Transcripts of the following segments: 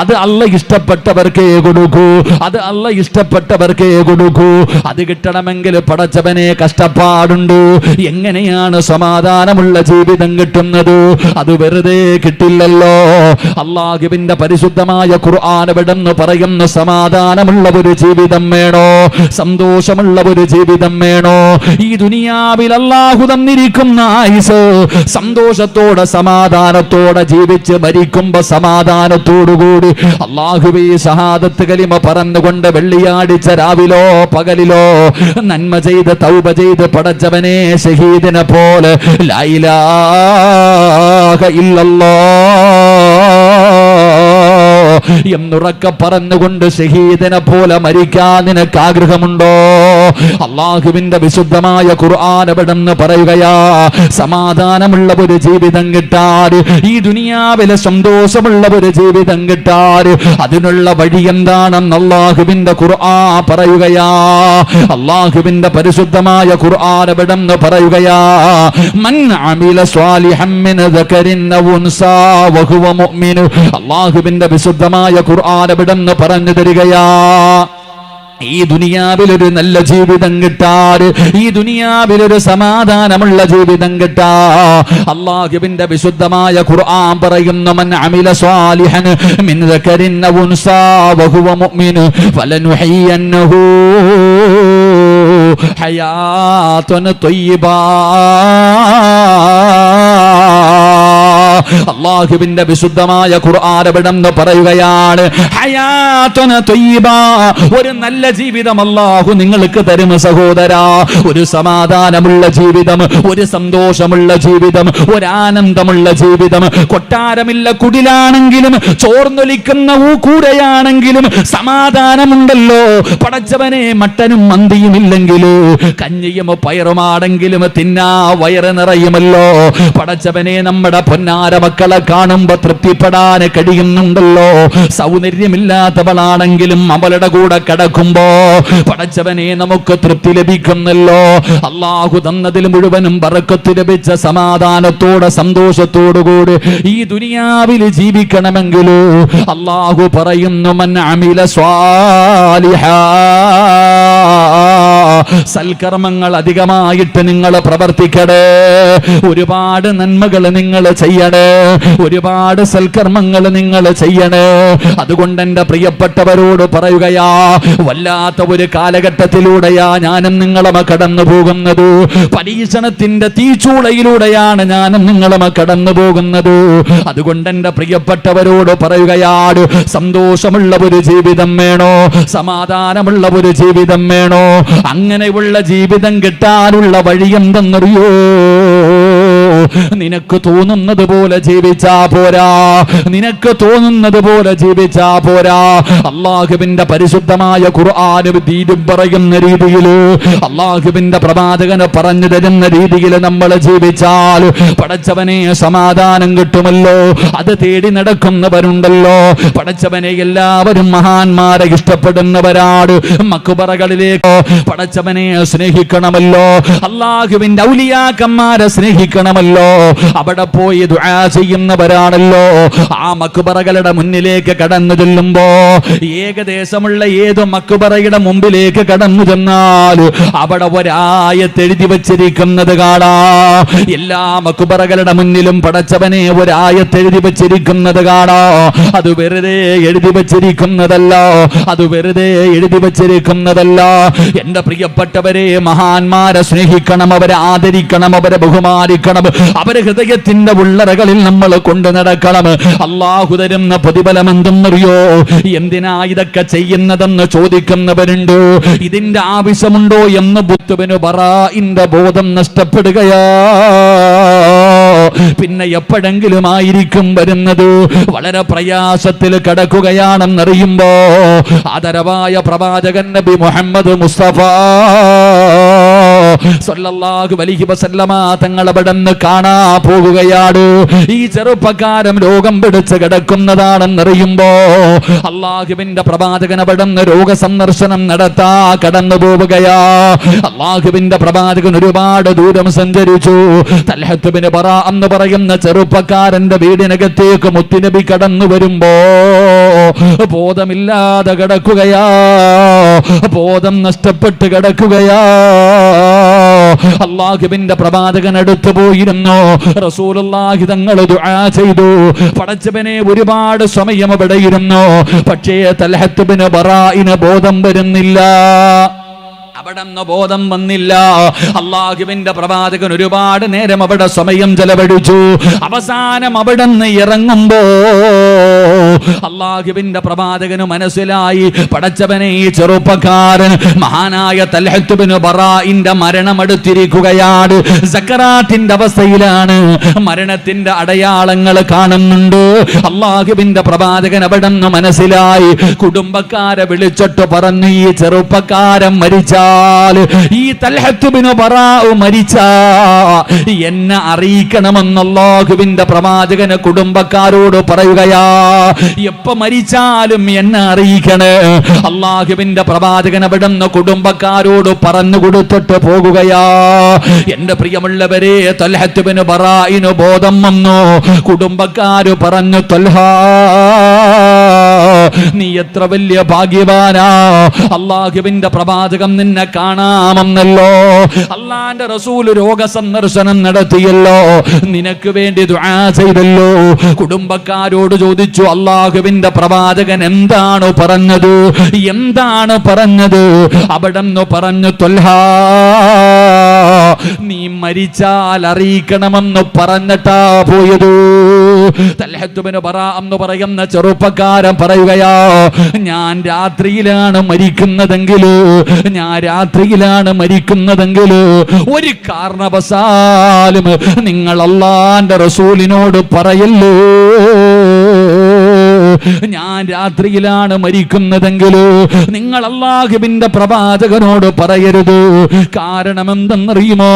അത് അള്ളാഹ് ഇഷ്ടപ്പെട്ടവർക്കേ കൊടുക്കൂ, അത് അള്ളാഹ് ഇഷ്ടപ്പെട്ടവർക്കേ കൊടുക്കൂ. അത് കിട്ടണമെങ്കിൽ പടച്ചവനെ കഷ്ടപ്പാടുണ്ട്. എങ്ങനെയാണ് സമാധാനമുള്ള ജീവിതം കിട്ടുന്നത്? അത് വെറുതെ കിട്ടില്ലല്ലോ. അള്ളാഹുവിന്റെ പരിശുദ്ധമായ ഖുർആൻ എവിടെന്ന് പറയുന്ന സമാധാനമുള്ള ഒരു ജീവിതം വേണോ, സന്തോഷമുള്ള ഒരു ജീവിതം വേണോ? ഈ ദുനിയാവിൽ അള്ളാഹു തന്നിരിക്കുന്ന ആയുസ് സന്തോഷത്തോടെ സമാധാനത്തോടെ ജീവിച്ച് മരിക്കുമ്പോ സമാധാനത്തോടുകൂടി അള്ളാഹുവേ ഷഹാദത്ത് കലിമ പറഞ്ഞുകൊണ്ട് വെള്ളിയാഴ്ച രാവിലോ പകലിലോ നന്മ ചെയ്ത് തൗബ ചെയ്ത് പടച്ചവനെ ഷഹീദിനെ പോലെ ലാ ഇലാഹ ഇല്ലല്ലാഹ് എന്നുറക്കെ പറഞ്ഞുകൊണ്ട് ഷഹീദിനെ പോലെ മരിക്കാൻ നിനക്ക് ആഗ്രഹമുണ്ടോ? അള്ളാഹുവിന്റെ വിശുദ്ധമായ ഖുർആൻ എവിടെന്ന് പറയുകയാ, സമാധാനമുള്ള ഒരു ജീവിതം കിട്ടാൻ, ഈ ദുനിയാവിലെ സന്തോഷമുള്ള ഒരു ജീവിതം കിട്ടാൻ അതിനുള്ള വഴി എന്താണെന്ന് അള്ളാഹുവിന്റെ ഖുർആൻ പറയുകയാ. അള്ളാഹുവിന്റെ പരിശുദ്ധമായ ഖുർആൻ എവിടെന്ന് പറയുകയാ, മൻ അമില സ്വാലിഹൻ മിൻ ദകരിൻ ഔ ഉൻസാ വഹുവ മുഅ്മിൻ. അള്ളാഹുവിന്റെ വിശുദ്ധമായ ഖുർആൻ എവിടെന്ന് പറഞ്ഞു തരികയാ, ഈ ദുനിയാവിലൊരു നല്ല ജീവിതം കിട്ടാൻ, ഈ ദുനിയാവിലൊരു സമാധാനമുള്ള ജീവിതം കിട്ടാ അല്ലാഹുവിന്റെ വിശുദ്ധമായ ഖുർആൻ പറയുന്നു, മൻ അമില സ്വാലിഹൻ മിൻ ദകരിൻ ഔ ഉൻസാ വഹുവ മുഅ്മിൻ ഫലനുഹയ്യന്നഹു ഹയാതൻ ത്വയ്യിബാ. അല്ലാഹുവിന്റെ വിശുദ്ധമായ ഖുർആൻ എവിടെന്ന് പറയുകയാണ്, ഹയാതൻ ത്വയ്യിബാ, ഒരു നല്ല ജീവിതം അല്ലാഹു നിങ്ങൾക്ക് തരും സഹോദരാ. ഒരു സമാധാനമുള്ള ജീവിതം, ഒരു സന്തോഷമുള്ള ജീവിതം, ഒരു ആനന്ദമുള്ള ജീവിതം. കൊട്ടാരമില്ല കുടിലാണെങ്കിലും ചോർന്നൊലിക്കുന്ന കൂരയാണെങ്കിലും സമാധാനമുണ്ടല്ലോ. പടച്ചവനെ മട്ടനും മന്തിയും ഇല്ലെങ്കിലും കഞ്ഞിയും പയറുമാണെങ്കിലും തിന്നാ വയറ് നിറയുമല്ലോ. പടച്ചവനെ നമ്മുടെ പൊന്നാര മക്കളെ കാണുമ്പോ തൃപ്തിപ്പെടാൻ കഴിയുന്നുണ്ടല്ലോ. സൗന്ദര്യമില്ലാത്തവളാണെങ്കിലും അവളുടെ കൂടെ കിടക്കുമ്പോ പടച്ചവനെ നമുക്ക് തൃപ്തി ലഭിക്കുന്നല്ലോ. അള്ളാഹു തന്നതിൽ മുഴുവനും ബറക്കത്ത് ലഭിച്ച സമാധാനത്തോടെ സന്തോഷത്തോടുകൂടി ഈ ദുനിയാവിൽ ജീവിക്കണമെങ്കിൽ അള്ളാഹു പറയുന്നു, മൻ അമില സ്വാലിഹാ, സൽക്കർമ്മങ്ങൾ അധികമായിട്ട് നിങ്ങൾ പ്രവർത്തിക്കണേ, ഒരുപാട് നന്മകൾ നിങ്ങൾ ചെയ്യണേ, ഒരുപാട് സൽക്കർമ്മങ്ങൾ നിങ്ങൾ ചെയ്യണേ. അതുകൊണ്ട് എൻ്റെ പ്രിയപ്പെട്ടവരോട് പറയുകയാ, വല്ലാത്ത ഒരു കാലഘട്ടത്തിലൂടെയാ ഞാനും നിങ്ങളും കടന്നു പോകുന്നത്. പരീക്ഷണത്തിന്റെ തീച്ചൂളയിലൂടെയാണ് ഞാനും നിങ്ങളും കടന്നു പോകുന്നത്. അതുകൊണ്ട് എൻ്റെ പ്രിയപ്പെട്ടവരോട് പറയുകയാണ്, സന്തോഷമുള്ള ഒരു ജീവിതം വേണോ, സമാധാനമുള്ള ഒരു ജീവിതം വേണോ? അങ്ങനെയുള്ള ജീവിതം കിട്ടാനുള്ള വഴി എന്തെന്നറിയോ? നിനക്ക് തോന്നുന്നത് പോലെ ജീവിച്ചാ പോരാ, നിനക്ക് തോന്നുന്നത് പോലെ ജീവിച്ചാ പോരാ. അള്ളാഹുവിന്റെ പരിശുദ്ധമായ ഖുർആൻ ദീനും പറയുന്ന രീതിയിൽ, അള്ളാഹുവിന്റെ പ്രവാചകന് പറഞ്ഞു തരുന്ന രീതിയിൽ നമ്മൾ ജീവിച്ചാൽ പടച്ചവനെ സമാധാനം കിട്ടുമല്ലോ. അത് തേടി നടക്കുന്നവരുണ്ടല്ലോ. പടച്ചവനെ എല്ലാവരും മഹാന്മാരെ ഇഷ്ടപ്പെടുന്നവരാണ്. മക്ബറകളിലേക്ക് പടച്ചവനെ സ്നേഹിക്കണമല്ലോ, അള്ളാഹുവിന്റെ ഔലിയാക്കന്മാരെ സ്നേഹിക്കണമല്ലോ. അവിടെ പോയി ദുആ ചെയ്യുന്നവരാണല്ലോ. ആ മക്ബറകളുടെ മുന്നിലേക്ക് കടന്നു ചെല്ലുമ്പോ ഏകദേശമുള്ള ഏതോ മക്ബറയുടെ മുമ്പിലേക്ക് കടന്നു ചെന്നാൽ അവിടെ ഒരായത്ത് എഴുതി വച്ചിരിക്കുന്നത് കാണാം. എല്ലാ മക്ബറകളുടെ മുന്നിലും പടച്ചവനെ ഒരായത്ത് എഴുതി വച്ചിരിക്കുന്നത് കാണാം. അത് വെറുതെ എഴുതി വച്ചിരിക്കുന്നതല്ല, അത് വെറുതെ എഴുതി വച്ചിരിക്കുന്നതല്ല. എന്റെ പ്രിയപ്പെട്ടവരെ, മഹാന്മാരെ സ്നേഹിക്കണം, അവരെ ആദരിക്കണം, അവരെ ബഹുമാനിക്കണം, അവരെ ഹൃദയത്തിന്റെ ഉള്ളറകളിൽ നമ്മൾ കൊണ്ടു നടക്കണം. അല്ലാഹു തരുന്ന പ്രതിഫലം എന്തെന്നറിയോ? എന്തിനാ ഇതൊക്കെ ചെയ്യുന്നതെന്ന് ചോദിക്കുന്നവരുണ്ട്. ഇതിന്റെ ആവശ്യമുണ്ടോ എന്ന് ബുദ്ധുവിന് ബറാഇന്റെ ബോധം നഷ്ടപ്പെടുകയാ. പിന്നെ എപ്പോഴെങ്കിലും ആയിരിക്കും വരുന്നത്. വളരെ പ്രയാസത്തിൽ കിടക്കുകയാണെന്നറിയുമ്പോ ആദരവായ പ്രവാചകൻ നബി മുഹമ്മദ് മുസ്തഫ സല്ലല്ലാഹു അലൈഹി വസല്ലമ തങ്ങൾ അവിടെന്ന് കാണാ പോകുകയാണ്. ഈ ചെറുപ്പക്കാരൻ രോഗം പിടിച്ച് കിടക്കുന്നതാണെന്നറിയുമ്പോ അള്ളാഹുവിന്റെ പ്രവാചകൻ അവിടെന്ന് രോഗസന്ദർശനം നടത്താ കടന്നു പോവുകയാ. അള്ളാഹുവിന്റെ പ്രവാചകൻ ഒരുപാട് ദൂരം സഞ്ചരിച്ചു. തൽഹത്ത് ബിൻ ബറാഅ എന്ന് പറയുന്ന ചെറുപ്പക്കാരന്റെ വീടിനകത്തേക്ക് മുത്തുനബി കടന്നു വരുമ്പോ ബോധമില്ലാതെ കിടക്കുകയാ, ബോധം നഷ്ടപ്പെട്ട് കിടക്കുകയാ. അല്ലാഹുവിന്റെ പ്രവാചകൻ അടുത്തു പോയിരുന്നു. റസൂലുള്ളാഹി തങ്ങൾ ദുആ ചെയ്തു. പടച്ചവനെ ഒരുപാട് സമയം അവിടെ ഇരുന്നു. പക്ഷേ തൽഹത്ത് ബിൻ ബറാഇന് ബോധം വരുന്നില്ല. അവിടെന്ന് ബോധം വന്നില്ല. അല്ലാഹുവിന്റെ പ്രവാചകൻ ഒരുപാട് നേരം അവിടെ സമയം ചെലവഴിച്ചു. അവസാനം അവിടെ നിന്ന് ഇറങ്ങുമ്പോ അല്ലാഹുവിന്റെ പ്രവാചകന് മനസ്സിലായി, പടച്ചവനെ ഈ ചെറുപ്പക്കാരൻ മഹാനായ തൽഹത്ത് ബിൻ ബറാഇന്റെ മരണം അടുത്തിരിക്കുകയാണ്. സക്കറാത്തിന്റെ അവസ്ഥയിലാണ്, മരണത്തിന്റെ അടയാളങ്ങൾ കാണുന്നുണ്ട്. അല്ലാഹുവിന്റെ പ്രവാചകൻ അവിടെ നിന്ന് മനസ്സിലായി. കുടുംബക്കാരെ വിളിച്ചിട്ട് പറഞ്ഞു, ഈ ചെറുപ്പക്കാരൻ മരിച്ച, ഈ തൽഹത്ത് ബിൻ ബറാഅ മരിച്ച എന്നെ അറിയിക്കണമെന്ന് അല്ലാഹുവിന്റെ പ്രവാചകന് കുടുംബക്കാരോട് പറയുകയാ. എപ്പോ മരിച്ചാലും എന്നെ അറിയിക്കണേ. അല്ലാഹുവിന്റെ പ്രവാചകൻ അവിടുന്ന് കുടുംബക്കാരോട് പറഞ്ഞു കൊടുത്തിട്ട് പോകുകയാ. എന്റെ പ്രിയമുള്ളവരെ, തൽഹത്ത് ബിൻ ബറാഇന് ബോധം വന്നു. കുടുംബക്കാര് പറഞ്ഞു, തൽഹാ നീ എത്ര വലിയ ഭാഗ്യവാനാ, അല്ലാഹുവിന്റെ പ്രവാചകൻ നിന്നെ കാണാമെന്നല്ലോ, അല്ലാഹുവിന്റെ റസൂൽ രോഗസന്ദർശനം നടത്തിയല്ലോ, നിനക്ക് വേണ്ടി ദുആ ചെയ്തല്ലോ. കുടുംബക്കാരോട് ചോദിച്ചു, അല്ലാഹുവിന്റെ പ്രവാചകൻ എന്താണ് പറഞ്ഞത്, എന്താണ് പറഞ്ഞത്? അവിടെന്ന് പറഞ്ഞു, ത്വൽഹാ നീ മരിച്ചാൽ അറിയിക്കണമെന്ന് പറഞ്ഞിട്ടാ പോയത്. തൽഹത്ത് ബിൻ ബറാഅ എന്ന് പറയുന്ന ചെറുപ്പക്കാരൻ പറയുകയാ, ഞാൻ രാത്രിയിലാണ് മരിക്കുന്നതെങ്കിൽ, ഞാൻ രാത്രിയിലാണ് മരിക്കുന്നതെങ്കിൽ ഒരു കാരണവശാലും നിങ്ങൾ അല്ലാഹുവിന്റെ റസൂലിനോട് പറയല്ലേ. ഞാൻ രാത്രിയിലാണ് മരിക്കുന്നതെങ്കിൽ നിങ്ങൾ അല്ലാഹുവിന്റെ പ്രവാചകനോട് പറയരുത്. കാരണം എന്തെന്നറിയുമോ?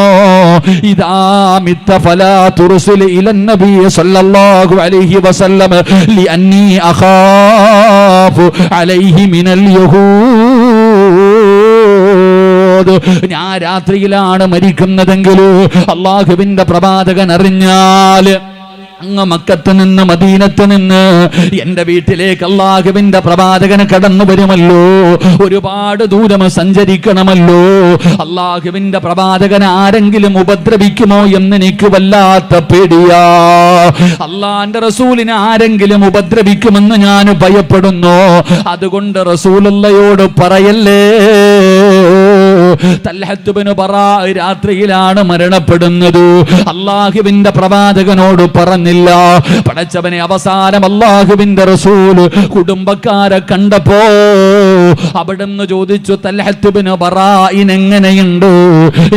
ഇദാ മിത്ത ഫലാ തുർസിൽ ഇലൻ നബി സല്ലല്ലാഹു അലൈഹി വസല്ലം ലിഅന്നി അഖാഫു അലൈഹി മിനൽ യഹൂദ്. ഞാൻ രാത്രിയിലാണ് മരിക്കുന്നതെങ്കിൽ അല്ലാഹുവിന്റെ പ്രവാചകൻ അറിഞ്ഞാൽ അങ്ങ് മക്കത്ത് നിന്ന് മദീനത്ത് നിന്ന് എന്റെ വീട്ടിലേക്ക് അല്ലാഹുവിന്റെ പ്രവാചകന് കടന്നു വരുമല്ലോ, ഒരുപാട് ദൂരം സഞ്ചരിക്കണമല്ലോ. അല്ലാഹുവിന്റെ പ്രവാചകൻ ആരെങ്കിലും ഉപദ്രവിക്കുമോ എന്ന് എനിക്ക് വല്ലാത്ത പേടിയാ. അല്ലാഹുവിന്റെ റസൂലിനെ ആരെങ്കിലും ഉപദ്രവിക്കുമെന്ന് ഞാൻ ഭയപ്പെടുന്നു. അതുകൊണ്ട് റസൂലുള്ളയോട് പറയല്ലേ. തൽഹത്ത് ബിൻ ബറാഅ രാത്രിയിലാണ് മരണപ്പെടുന്നത്. അല്ലാഹുവിന്റെ പ്രവാചകനോട് പറഞ്ഞില്ല. പടച്ചവനെ, അവസാനം അല്ലാഹുവിന്റെ റസൂൽ കുടുംബക്കാരെ കണ്ടപ്പോ അവിടുന്ന് ചോദിച്ചു, തൽഹത്ത് ബിൻ ബറാഇന് എങ്ങനെയുണ്ട്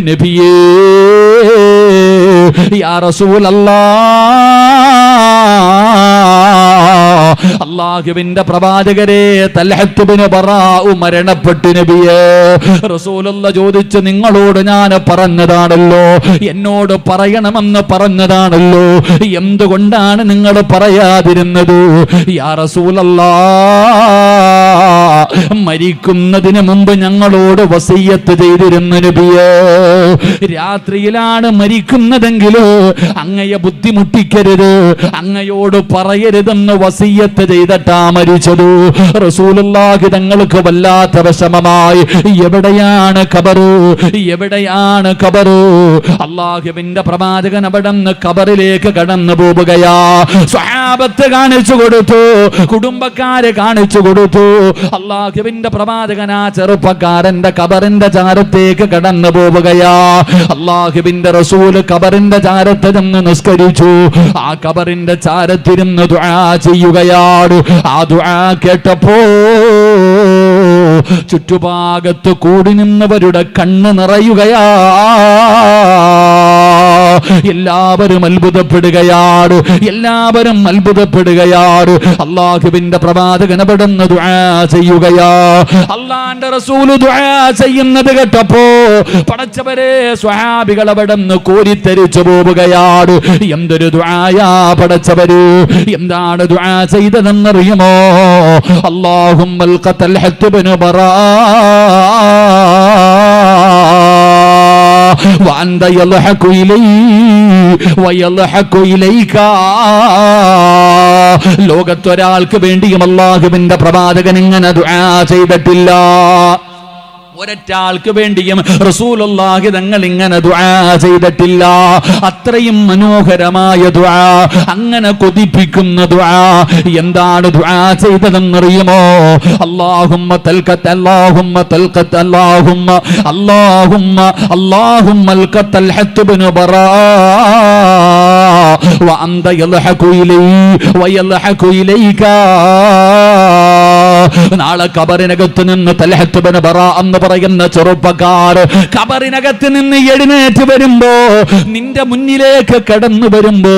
നബിയേ? യാ റസൂലല്ലാഹ്, അല്ലാഹുവിന്റെ പ്രവാചകരെ, തൽഹത്ത് ബിൻ ബറാഅ മരണപ്പെട്ടു നബിയേ. റസൂലുള്ള ചോദിച്ചു, നിങ്ങളോട് ഞാൻ പറഞ്ഞതാണല്ലോ, എന്നോട് പറയണമെന്ന് പറഞ്ഞതാണല്ലോ, എന്തുകൊണ്ടാണ് നിങ്ങൾ പറയാതിരുന്നത്? യാ റസൂലല്ലാഹ്, മരിക്കുന്നതിന് മുമ്പ് ഞങ്ങളോട് വസിയ്യത്ത് ചെയ്തിരുന്നു നബിയേ. രാത്രിയിലാണ് മരിക്കുന്നതെങ്കിൽ അങ്ങയെ ബുദ്ധിമുട്ടിക്കരുത്, അങ്ങയോട് പറയരുതെന്ന് വസിയ്യത്ത് ചെയ്തിട്ടാ മരിച്ചത്. റസൂലുള്ളാഹി തങ്ങൾക്ക് വല്ലാത്ത വിഷമമായി. എവിടെയാണ് ഖബറ്, എവിടെയാണ് ഖബറ്? അല്ലാഹുവിന്റെ പ്രവാചകൻ അവിടുന്ന് ഖബറിലേക്ക് കടന്നു പോവുകയാ. സ്വഹാബത്ത് കാണിച്ചു കൊടുത്തു, കുടുംബക്കാരെ കാണിച്ചു കൊടുത്തു. അല്ലാഹുവിന്റെ പ്രവാചകൻ ആ ചെറുപ്പക്കാരന്റെ ഖബറിന്റെ ചാരത്തേക്ക് കടന്നു പോവുകയാ. അല്ലാഹുവിന്റെ റസൂല് ഖബറിന്റെ ചാരത്ത് നിന്ന് നിസ്കരിച്ചു. ആ ഖബറിന്റെ ചാരത്തിരുന്ന് ദുആ ചെയ്യുകയാണ്. ആ ദുആ കേട്ടപ്പോ ചുറ്റുഭാഗത്ത് കൂടി നിന്നവരുടെ കണ്ണ് നിറയുകയാ. എല്ലാവരും അത്ഭുതപ്പെടുകയാണ്, എല്ലാവരും അത്ഭുതപ്പെടുകയാണ്. അല്ലാഹുവിന്റെ പ്രവാചകൻ അവിടുന്ന് ദുആ ചെയ്യുകയാ. അല്ലാഹുവിന്റെ റസൂൽ ദുആ ചെയ്യുന്നത് കേട്ടപ്പോ പടച്ചവരെ, സ്വഹാബികൾ അവിടുന്ന് കോരിത്തരിച്ചു പോവുകയാണ്. എന്തൊരു ദുആയാ പടച്ചവര്! എന്താണ് ദുആ ചെയ്തതെന്നറിയുമോ? അല്ലാഹുമ്മൽ ഖതൽഹത്ത് ബിൻ وأنت يضحك إلي ويضحك إليك. ലോകത്തൊരാൾക്ക് വേണ്ടിയും അല്ലാഹുവിന്റെ പ്രവാചകൻ ഇങ്ങനെ ദുആ ചെയ്തിട്ടില്ല. ഒരൊറ്റാൾക്ക് വേണ്ടിയും റസൂലുള്ളാഹി തങ്ങൾ ഇങ്ങനെ ദുആ ചെയ്തിട്ടില്ല. അത്രയും മനോഹരമായ ദുആ, അങ്ങനെ കൊതിപ്പിക്കുന്ന ദുആ. എന്താണ് ദുആ ചെയ്തതെന്നറിയുമോ? അല്ലാഹുമ്മ തൽഖത്ത് അല്ലാഹുമ്മ തൽഖത്ത് അല്ലാഹുമ്മ അല്ലാഹുമ്മ അല്ലാഹുമ്മ തൽഖത്ത് അൽഹത്ത് ഇബ്നു ബറാ വഅന്ത യൽഹഖു ഇലൈഹി വയൽഹഖു ഇലൈക. നാളെ ഖബറിനകത്ത് നിന്ന് തൽഹത്ത് ഇബ്നു ബറാ എന്ന് പറയുന്ന ചെറുപ്പക്കാർ ഖബറിനകത്ത് നിന്ന് എഴുന്നേറ്റ് വരുമ്പോ, നിന്റെ മുന്നിലേക്ക് കടന്നു വരുമ്പോ,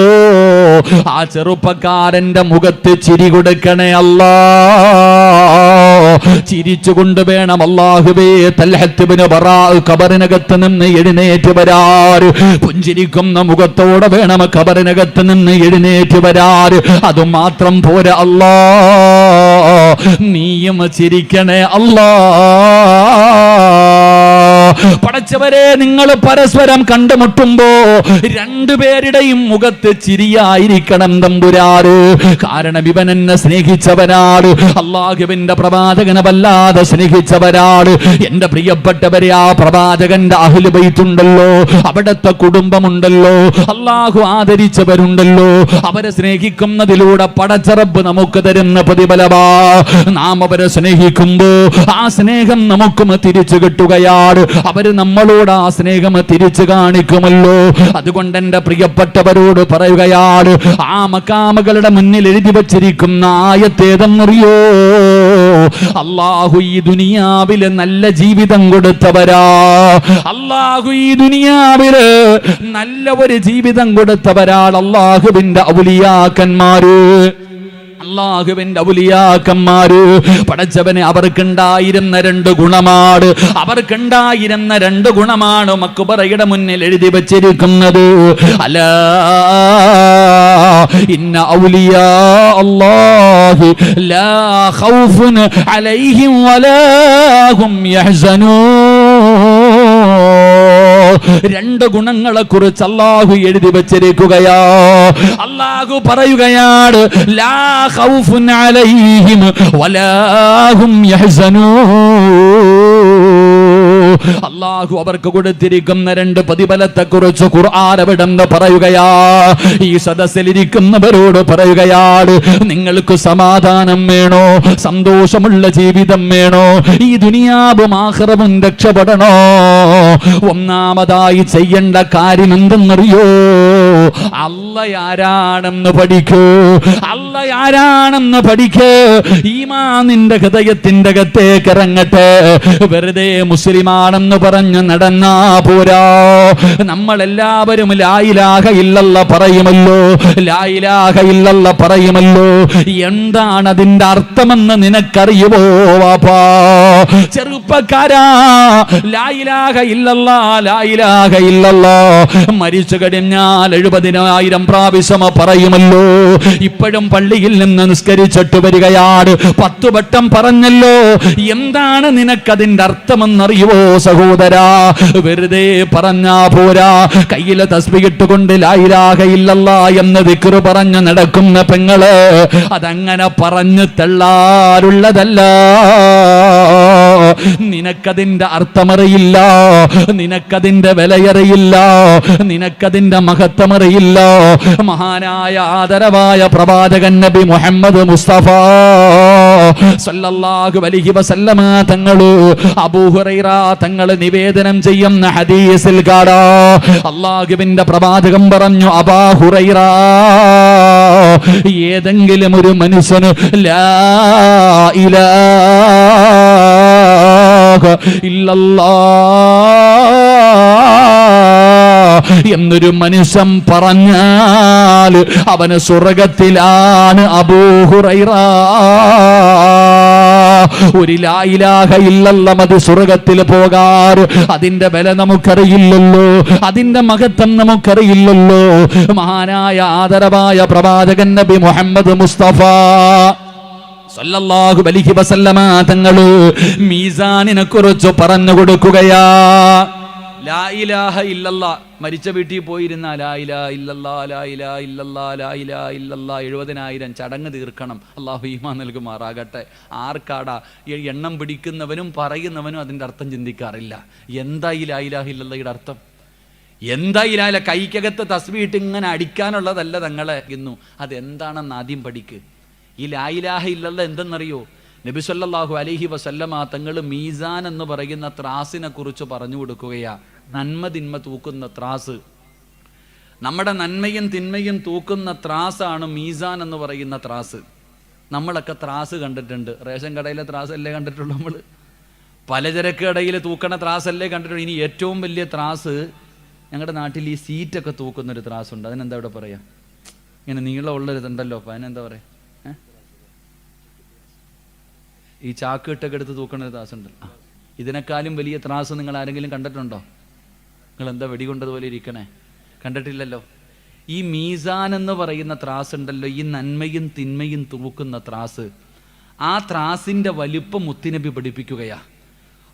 ആ ചെറുപ്പക്കാരന്റെ മുഖത്ത് ചിരി കൊടുക്കണേ അല്ലാ. ചിരിച്ചുകൊണ്ട് വേണം അല്ലാഹുവേ തൽഹത്ത് ഇബ്നു ബറാ ഖബറിനകത്ത് നിന്ന് എഴുന്നേറ്റ് വരാർ. പുഞ്ചിരിക്കുന്ന മുഖത്തോടെ വേണം ഖബറിനകത്ത് നിന്ന് എഴുന്നേറ്റ് വരാർ. അതുമാത്രം പോരാ അല്ലാ, നീയും ചിരിക്കണേ അല്ലാ. പടച്ചവരെ, നിങ്ങൾ പരസ്പരം കണ്ടുമുട്ടുമ്പോ രണ്ടുപേരുടെയും മുഖത്ത് ചിരിയായിരിക്കണം തമ്പുരാറ്. കാരണം ഇവൻ എന്നെ സ്നേഹിച്ചവനാണ്, അല്ലാഹുവിന്റെ പ്രവാചകനെ വല്ലാതെ സ്നേഹിച്ചവരാണ്. എന്റെ പ്രിയപ്പെട്ടവരെ, ആ പ്രവാചകന്റെ അഹ്ലു ബൈത്തുണ്ടല്ലോ, അവിടുത്തെ കുടുംബമുണ്ടല്ലോ, അല്ലാഹു ആദരിച്ചവരുണ്ടല്ലോ, അവരെ സ്നേഹിക്കുന്നതിലൂടെ പടച്ചറബ് നമുക്ക് തരുന്ന പ്രതിഫലമാ. നാം അവരെ സ്നേഹിക്കുമ്പോ ആ സ്നേഹം നമുക്കും തിരിച്ചു കിട്ടുകയാണ്. അവര് നമ്മളോട് ആ സ്നേഹം തിരിച്ചു കാണിക്കുമല്ലോ. അതുകൊണ്ട് എന്റെ പ്രിയപ്പെട്ടവരോട് പറയുകയാണ്, ആ മക്കാമകളുടെ മുന്നിൽ എഴുതി വച്ചിരിക്കുന്ന ആയത്തേതെന്നറിയോ? അല്ലാഹു ഈ ദുനിയാവില് നല്ല ജീവിതം കൊടുത്തവരാ. അല്ലാഹു ഈ ദുനിയാവില് നല്ല ഒരു ജീവിതം കൊടുത്തവരാണ് അല്ലാഹുവിന്റെ ഔലിയാക്കന്മാര്. അല്ലാഹുവിന്റെ ഔലിയാക്കന്മാര് പടച്ചവനെ അവർക്കുണ്ടായിരുന്ന രണ്ട് ഗുണമാണ്. അവർക്കുണ്ടായിരുന്ന രണ്ട് ഗുണമാണ് മക്ബറയുടെ മുന്നിൽ എഴുതി വച്ചിരിക്കുന്നത്. അലാ ഇന്ന ഔലിയാ അല്ലാഹി ലാ ഖൗഫുൻ അലൈഹിം വലാ ഹും യഹ്സനൂൻ. രണ്ട് ഗുണങ്ങളെ കുറിച്ച് അല്ലാഹു എഴുതി വച്ചിരിക്കുകയാ. അല്ലാഹു പറയുകയാണ്, ലാ ഖൗഫുൻ അലൈഹിം വലാ ഹും യഹ്സനൂൻ. അല്ലാഹു അവർക്ക് കൊടുത്തിരിക്കുന്ന രണ്ട് പ്രതിഫലത്തെ കുറിച്ച് ഖുർആൻ എവിടെന്ന് പറയുകയാ. ഈ സദസ്സിലിരിക്കുന്നവരോട് പറയുകയാണ്, നിങ്ങൾക്ക് സമാധാനം വേണോ? സന്തോഷമുള്ള ജീവിതം വേണോ? ഈ ദുനിയാവും ആഖിറവും രക്ഷപ്പെടണോ? ഒന്നാമതായി ചെയ്യേണ്ട കാര്യം എന്തെന്നറിയോ? അല്ലാഹ് പഠിക്കൂ. അല്ലാഹ് പഠിക്കൂ. ഈമാൻ നിന്റെ ഹൃദയത്തിന്റെ അകത്തേക്ക് ഇറങ്ങട്ടെ. വെറുതെ മുസ്ലിമാണെന്ന് പറഞ്ഞ് നടന്നാ പോരാ. നമ്മളെല്ലാവരും ലാ ഇലാഹ ഇല്ലല്ലാഹ് പറയുമല്ലോ, ലാ ഇലാഹ ഇല്ലല്ലാഹ് പറയുമല്ലോ. എന്താണ് അതിന്റെ അർത്ഥമെന്ന് നിനക്കറിയുമോ വാപ്പാ? ചെറുപ്പക്കാരാ, ലാ ഇലാഹ ഇല്ലല്ലാഹ്, ലാ ഇലാഹ ഇല്ലല്ലാഹ് മരിച്ചു കഴിഞ്ഞാൽ 70,000 പ്രാവശ്യം പറയുമല്ലോ. ഇപ്പോഴും പള്ളിയിൽ നിന്ന് നിസ്കരിച്ചിട്ട് വരികയാണ്, 10 വട്ടം പറഞ്ഞല്ലോ. എന്താണ് നിനക്കതിന്റെ അർത്ഥമെന്നറിയുവോ സഹോദരാ? വെറുതെ പറഞ്ഞാ പോരാ. കയ്യിലെ തസ്ബീഹ് ഇട്ടുകൊണ്ട് ലാ ഇലാഹ ഇല്ലല്ലാഹ് എന്ന് ദിക്ർ പറഞ്ഞു നടക്കുന്ന പെങ്ങള്, അതങ്ങനെ പറഞ്ഞു തള്ളാറുള്ളതല്ല. നിനക്കതിന്റെ അർത്ഥമറിയില്ല, നിനക്കതിന്റെ വിലയറിയില്ല, നിനക്കതിന്റെ മഹത്വമറിയില്ല. മഹാനായ ആദരവായ പ്രവാചകൻ നബി മുഹമ്മദ് മുസ്തഫ സല്ലല്ലാഹു അലൈഹി വസല്ലമ തങ്ങള് അബൂ ഹുറൈറ തങ്ങള് നിവേദനം ചെയ്യുന്ന ഹദീസിൽ കാണാ, അല്ലാഹുവിന്റെ പ്രവാചകൻ പറഞ്ഞു, അബൂ ഹുറൈറ, ഏതെങ്കിലും ഒരു മനുഷ്യന് ലാ ഇലാഹ ഇല്ലല്ലാഹ് എന്നൊരു മനുഷ്യൻ പറഞ്ഞാൽ അവന് സ്വർഗത്തിലാണ്. അബൂ ഹുറൈറ, ഒരു ലാ ഇലാഹ ഇല്ലല്ലാഹ് മതി സ്വർഗത്തിൽ പോകാറ്. അതിന്റെ വില നമുക്കറിയില്ലല്ലോ, അതിന്റെ മഹത്വം നമുക്കറിയില്ലല്ലോ. മഹാനായ ആദരവായ പ്രവാചകൻ നബി മുഹമ്മദ് മുസ്തഫ സല്ലല്ലാഹു അലൈഹി വസല്ലമ തങ്ങള് മീസാനിനെ കുറിച്ച് പറഞ്ഞു കൊടുക്കുകയാ. ലാ ഇലാഹ ഇല്ലല്ലാ. മരിച്ച വീട്ടിൽ പോയിരുന്ന ലാ ഇലാഹ ഇല്ലല്ലാ ലാ ഇലാഹ ഇല്ലല്ലാ ലാ ഇലാഹ ഇല്ലല്ലാ 70,000 ചടങ്ങ് തീർക്കണം. അള്ളാഹു ഈമാൻ നൽകുമാറാകട്ടെ. ആർക്കാടാ എണ്ണം പിടിക്കുന്നവനും പറയുന്നവനും അതിൻ്റെ അർത്ഥം ചിന്തിക്കാറില്ല. എന്താ ഈ ലാ ഇലാഹ ഇല്ലല്ലയുടെ അർത്ഥം? എന്താ ഈ ലാ കൈക്കകത്ത് തസ്ബീഹ് ഇങ്ങനെ അടിക്കാനുള്ളതല്ല തങ്ങളെ ഇന്നു. അതെന്താണെന്ന് ആദ്യം പഠിക്ക്. ഈ ലാ ഇലാഹ ഇല്ലല്ലാ എന്തെന്നറിയോ? നബി സല്ലല്ലാഹു അലൈഹി വസല്ലമ തങ്ങൾ മീസാൻ എന്ന് പറയുന്ന ത്രാസിനെ കുറിച്ച് പറഞ്ഞു കൊടുക്കുകയാ. നന്മ തിന്മ തൂക്കുന്ന ത്രാസ്, നമ്മുടെ നന്മയും തിന്മയും തൂക്കുന്ന ത്രാസാണ് മീസാൻ എന്ന് പറയുന്ന ത്രാസ്. നമ്മളൊക്കെ ത്രാസ് കണ്ടിട്ടുണ്ട്. റേഷൻ കടയിലെ ത്രാസല്ലേ കണ്ടിട്ടുള്ളൂ നമ്മൾ. പലചരക്ക് കടയിൽ തൂക്കണ ത്രാസല്ലേ കണ്ടിട്ടുള്ളൂ. ഇനി ഏറ്റവും വലിയ ത്രാസ് ഞങ്ങളുടെ നാട്ടിൽ ഈ സീറ്റൊക്കെ തൂക്കുന്നൊരു ത്രാസുണ്ട്. അതിനെന്താ ഇവിടെ പറയാ? ഇങ്ങനെ നീളമുള്ളൊരിതുണ്ടല്ലോ, അപ്പം അതിനെന്താ പറയാ? ഈ ചാക്ക് ഇട്ടൊക്കെ എടുത്ത് തൂക്കണ ഒരു ത്രാസുണ്ടല്ലോ. ഇതിനേക്കാളും വലിയ ത്രാസ് നിങ്ങൾ ആരെങ്കിലും കണ്ടിട്ടുണ്ടോ? നിങ്ങൾ എന്താ വെടികൊണ്ടതുപോലെ ഇരിക്കണേ? കണ്ടിട്ടില്ലല്ലോ. ഈ മീസാൻ എന്ന് പറയുന്ന ത്രാസ് ഉണ്ടല്ലോ, ഈ നന്മയും തിന്മയും തൂക്കുന്ന ത്രാസ്, ആ ത്രാസിൻ്റെ വലിപ്പം മുത്തുനബി പഠിപ്പിക്കുകയാ.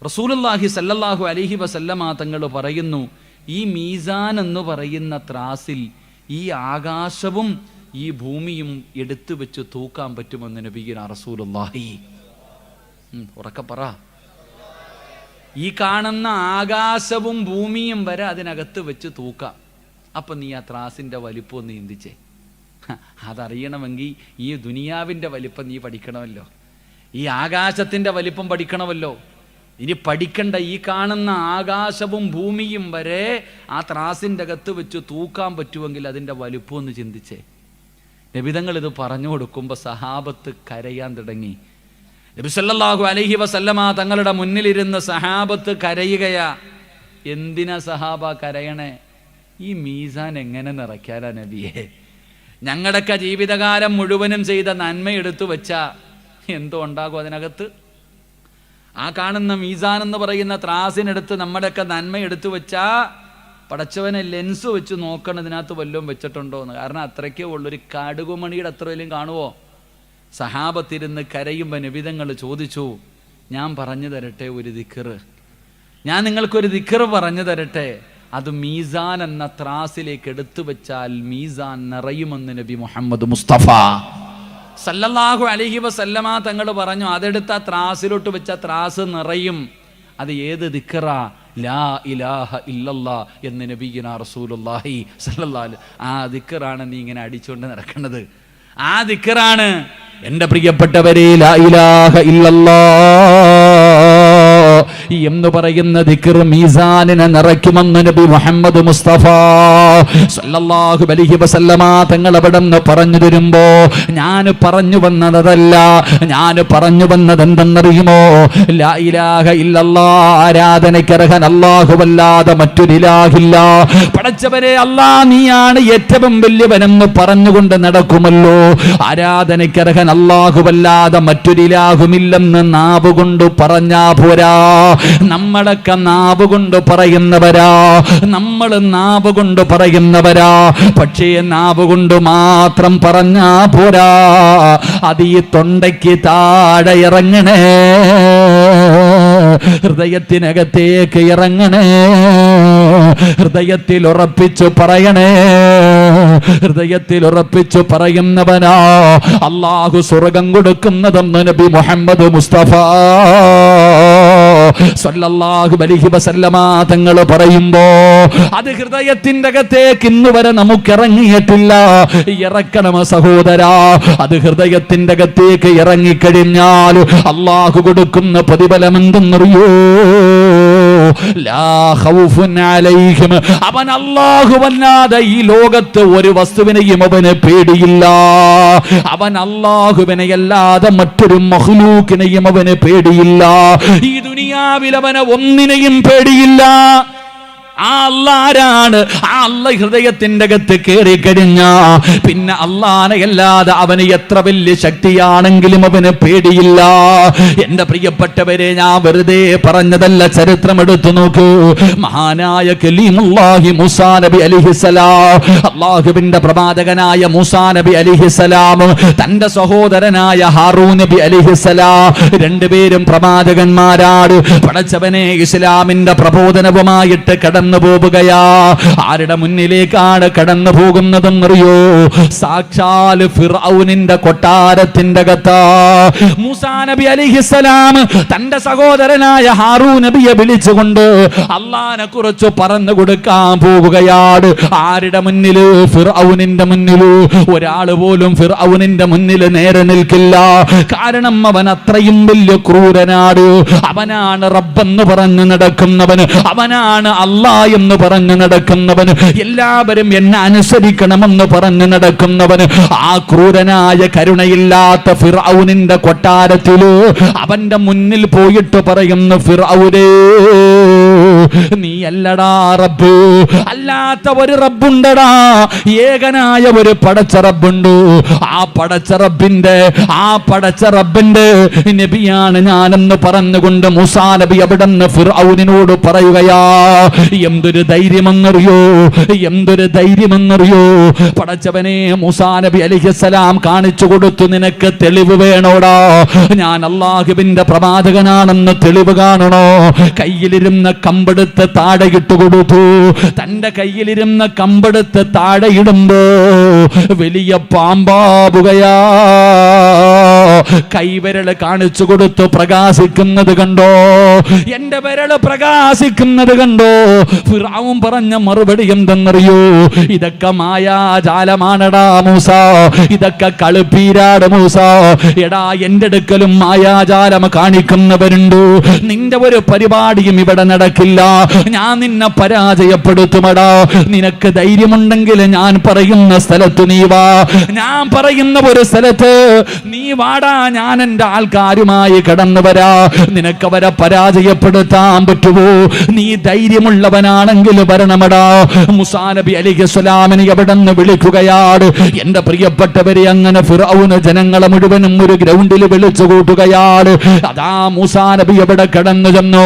റസൂലുള്ളാഹി സല്ലല്ലാഹു അലൈഹി വസല്ലമ തങ്ങൾ പറയുന്നു, ഈ മീസാൻ എന്ന് പറയുന്ന ത്രാസിൽ ഈ ആകാശവും ഈ ഭൂമിയും എടുത്തു വെച്ച് തൂക്കാൻ പറ്റുമെന്ന് നബിയുനാ റസൂലുള്ളാഹി. ഉറക്കെ പറ. ഈ കാണുന്ന ആകാശവും ഭൂമിയും വരെ അതിനകത്ത് വെച്ച് തൂക്കാം. അപ്പം നീ ആ ത്രാസിൻ്റെ വലിപ്പം ഒന്ന് ചിന്തിച്ചേ. അതറിയണമെങ്കിൽ ഈ ദുനിയാവിൻ്റെ വലിപ്പം നീ പഠിക്കണമല്ലോ, ഈ ആകാശത്തിൻ്റെ വലിപ്പം പഠിക്കണമല്ലോ. ഇനി പഠിക്കണ്ട, ഈ കാണുന്ന ആകാശവും ഭൂമിയും വരെ ആ ത്രാസിൻ്റെ അകത്ത് വെച്ച് തൂക്കാൻ പറ്റുമെങ്കിൽ അതിൻ്റെ വലിപ്പം ഒന്ന് ചിന്തിച്ചേ. നബിതങ്ങൾ ഇത് പറഞ്ഞു കൊടുക്കുമ്പോൾ സഹാബത്ത് കരയാൻ തുടങ്ങി. നബി സല്ലല്ലാഹു അലൈഹി വസല്ലമ തങ്ങളുടെ മുന്നിലിരുന്ന് സഹാബത്ത് കരയുകയാ. എന്തിനാ സഹാബ കരയണേ? ഈ മീസാൻ എങ്ങനെ നിറയ്ക്കാനാ നബിയെ? ഞങ്ങളുടെയൊക്കെ ജീവിതകാലം മുഴുവനും ചെയ്ത നന്മ എടുത്തു വെച്ചാ എന്തോ ഉണ്ടാകും അതിനകത്ത്? ആ കാണുന്ന മീസാൻ എന്ന് പറയുന്ന ത്രാസിനെടുത്ത് നമ്മുടെയൊക്കെ നന്മ എടുത്തു വെച്ചാ പടച്ചവനെ ലെൻസ് വെച്ച് നോക്കണം ഇതിനകത്ത് വല്ലതും വെച്ചിട്ടുണ്ടോ എന്ന്. കാരണം അത്രയ്ക്കേ ഉള്ളൊരു കടുകുമണിയുടെ അത്ര വലിയ കാണുവോ? സഹാബത്തിരുന്ന് കരയുമ്പോൾ നബിതങ്ങൾ ചോദിച്ചു, ഞാൻ പറഞ്ഞു തരട്ടെ ഒരു ദിക്റ്, ഞാൻ നിങ്ങൾക്കൊരു ദിക്റ് പറഞ്ഞു തരട്ടെ, അത് മീസാൻ എന്ന ത്രാസിലേക്ക് എടുത്തു വെച്ചാൽ മീസാൻ നിറയുമെന്ന് നബി മുഹമ്മദ് മുസ്തഫ സല്ലല്ലാഹു അലൈഹി വസല്ലമ തങ്ങൾ പറഞ്ഞു. അതെടുത്ത ത്രാസിലോട്ട് വെച്ച ത്രാസ് നിറയും. അത് ഏത് ദിക്റാ? ലാ ഇലാഹ ഇല്ലല്ലാ എന്ന് നബിയുനാ റസൂലുള്ളാഹി സല്ലല്ലാഹു അലൈഹി. ആ ദിക്റാണ് നീ ഇങ്ങനെ അടിച്ചുകൊണ്ട് നടക്കുന്നത്. ആ ദിക്റാണ് എൻ്റെ പ്രിയപ്പെട്ടവരെ ലാ ഇലാഹ ഇല്ലല്ലാ എന്ന് പറയുന്ന ദിക്ർ മീസാനിനെ നിറയ്ക്കുമെന്ന് നബി മുഹമ്മദ് മുസ്തഫ സല്ലല്ലാഹു അലൈഹി വസല്ലമ തങ്ങൾ അവിടെ നിന്ന് പറഞ്ഞു തരുമ്പോ ഞാൻ പറഞ്ഞു വന്നതല്ല, ഞാൻ പറഞ്ഞു വന്നത് എന്തെന്നറിയുമോ? ലാ ഇലാഹ ഇല്ലല്ലാ, ആരാധനയ്ക്കർഹൻ അല്ലാഹുവല്ലാതെ മറ്റൊരു ഇലാഹില്ല. പടച്ചവരെ അല്ലാ നീയാണ് ഏറ്റവും വലിയവനെന്ന് പറഞ്ഞുകൊണ്ട് നടക്കുമല്ലോ. ആരാധനയ്ക്കർഹൻ അല്ലാഹുവല്ലാതെ മറ്റൊരു ഇലാഹുമില്ലെന്ന് നാവ് കൊണ്ട് പറഞ്ഞാ പോരാ. നമ്മളൊക്കെ നാവ് കൊണ്ട് പറയുന്നവരാ, നമ്മൾ നാവ് കൊണ്ട് പറയുന്നവരാ. പക്ഷേ നാവ് കൊണ്ട് മാത്രം പറഞ്ഞാ പോരാ, അത് ഈ തൊണ്ടയ്ക്ക് താഴെ ഇറങ്ങണേ, ഹൃദയത്തിനകത്തേക്ക് ഇറങ്ങണേ, ഹൃദയത്തിൽ ഉറപ്പിച്ചു പറയണേ. ഹൃദയത്തിൽ ഉറപ്പിച്ചു പറയുന്നവനാ അല്ലാഹു സ്വർഗം കൊടുക്കുന്നതെന്ന് നബി മുഹമ്മദ് മുസ്തഫ സല്ലല്ലാഹു അലൈഹി വസല്ലമ തങ്ങൾ പറയുമ്പോ അത് ഹൃദയത്തിന്റെ അകത്തേക്ക് ഇന്ന് വരെ നമുക്ക് ഇറങ്ങിയിട്ടില്ല. ഇറക്കണം സഹോദരാ. അത് ഹൃദയത്തിന്റെ അകത്തേക്ക് ഇറങ്ങിക്കഴിഞ്ഞാൽ അല്ലാഹു കൊടുക്കുന്ന പ്രതിഫലം എന്തെന്നറിയോ? ലാ ഖൗഫുൻ അലൈഹിം. അവൻ അല്ലാഹുവല്ലാതെ ഈ ലോകത്ത് ഒരു വസ്തുവിനെയും അവന് പേടിയില്ല. അവൻ അല്ലാഹുവിനെയല്ലാതെ മറ്റൊരു മഖ്ലൂക്കിനെയും അവന് പേടിയില്ല. ഈ ദുനിയാവിൽ അവന് ഒന്നിനെയും പേടിയില്ല. ആ അല്ലാഹുവാണ്. ആ അല്ലാഹ് ഹൃദയത്തിന്റെ അകത്ത് കയറി കഴിഞ്ഞാ പിന്നെ അല്ലാഹുവല്ലാതെ അവന് എത്ര വലിയ ശക്തിയാണെങ്കിലും അവന് പേടിയില്ല. എന്റെ പ്രിയപ്പെട്ടവരെ, ഞാൻ വെറുതെ പറഞ്ഞതല്ല, ചരിത്രം എടുത്തു നോക്കൂ. മഹാനായ കലീമുല്ലാഹി മൂസാ നബി അലൈഹിസ്സലാം, അല്ലാഹുവിന്റെ പ്രവാചകനായ മൂസാ നബി അലൈഹിസ്സലാം തന്റെ സഹോദരനായ ഹാറൂൻ നബി അലൈഹിസ്സലാം, രണ്ടുപേരും പ്രവാചകന്മാരാണ്. പടച്ചവനെ ഇസ്ലാമിന്റെ പ്രബോധനവുമായിട്ട് കടന്നു കടന്നു പോവുകയാ. ആരുടെ മുന്നിലേക്കാണ് കടന്നു പോകുന്നതെന്നറിയോ? സാക്ഷാൽ ഫിർഔനിന്റെ കൊട്ടാരത്തിന്റെ അകത്താ. മൂസാ നബി അലൈഹിസ്സലാം തന്റെ സഹോദരനായ ഹാറൂൻ നബിയെ വിളിച്ചുകൊണ്ട് അള്ളാനെ കുറിച്ച് പറഞ്ഞു കൊടുക്കാൻ പോവുകയാണ്. ആരുടെ മുന്നില്? ഫിർഔനിന്റെ മുന്നില്. ഒരാൾ പോലും ഫിർഔനിന്റെ മുന്നിൽ നേരെ നിൽക്കില്ല. കാരണം അവൻ അത്രയും വലിയ ക്രൂരനാണ്. അവനാണ് റബ്ബെന്ന് പറഞ്ഞു നടക്കുന്നവൻ, അവനാണ് അല്ലാഹ് എന്ന് പറഞ്ഞു നടക്കുന്നവൻ, എല്ലാവരും എന്നെ അനുസരിക്കണമെന്ന് പറഞ്ഞു നടക്കുന്നവൻ. ആ ക്രൂരനായ കരുണയില്ലാത്ത ഫിർഔനിന്റെ കൊട്ടാരത്തില് അവന്റെ മുന്നിൽ പോയിട്ട് പറയുന്നു, ഫിർഔനേ, നീ അല്ലടാ റബ്ബ്, അല്ലാത്ത ഒരു റബ്ബുണ്ടടാ. ഏകനായ ഒരു പടച്ച റബ്ബുണ്ട്. ആ പടച്ച റബ്ബിന്റെ നബിയാണ് ഞാനെന്ന് പറഞ്ഞുകൊണ്ട് മൂസാ നബി അവിടുന്ന് ഫിർഔനിനോട് പറയുകയാ. എന്തൊരു ധൈര്യമെന്നറിയോ, എന്തൊരു ധൈര്യമെന്നറിയോ. പടച്ചവനെ, മൂസാ നബി അലൈഹിസ്സലാം കാണിച്ചു കൊടുത്തു, നിനക്ക് തെളിവ് വേണോടാ, ഞാൻ അല്ലാഹുവിന്റെ പ്രവാചകനാണെന്ന് തെളിവ് കാണണോ? കയ്യിലിരുന്ന കമ്പെടുത്ത് താഴെയിട്ട് കൊടുത്തു. തന്റെ കയ്യിലിരുന്ന കമ്പെടുത്ത് താഴെയിടുമ്പോ വലിയ പാമ്പാവുകയാ. കൈവിരൽ കാണിച്ചു കൊടുത്തു, പ്രകാശിക്കുന്നത് കണ്ടോ? എന്റെ വിരൽ പ്രകാശിക്കുന്നത് കണ്ടോ? ഫിർഔൻ പറഞ്ഞ മറുപടി എന്തെന്നറിയോ? ഇതൊക്കെ മായാജാലമാണടാ മൂസ, ഇതൊക്കെ കളിപ്പീരാട് മൂസ. എടാ, എന്റെ അടുക്കലും മായാജാലം കാണിക്കുന്നവരുണ്ട്. നിന്റെ ഒരു പരിപാടിയും ഇവിടെ നടക്കില്ല. ഞാൻ നിന്നെ പരാജയപ്പെടുത്തുമടാ. നിനക്ക് ധൈര്യമുണ്ടെങ്കിൽ ഞാൻ പറയുന്ന സ്ഥലത്ത് നീ വാ. ഞാൻ പറയുന്ന ഒരു സ്ഥലത്ത് നീ വാടാ. ഞാൻ എന്റെ ആൾക്കാരുമായി കടന്നു വരാ. നിനക്കവരെ പരാജയപ്പെടുത്താൻ പറ്റുമോ? നീ ധൈര്യമുള്ളവനാണെങ്കിൽ വരണമടാ. മൂസാ നബി അലൈഹിസ്സലാമിനെ അവിടെ നിന്ന് വിളിക്കുകയാണ്. എന്റെ പ്രിയപ്പെട്ടവരെ, അങ്ങനെ ഫിർഔൻ ജനങ്ങളെ മുഴുവനും ഒരു ഗ്രൗണ്ടിൽ വിളിച്ചു കൂട്ടുകയാണ്. അതാ മൂസാ നബി അവിടെ കടന്നു ചെന്നു.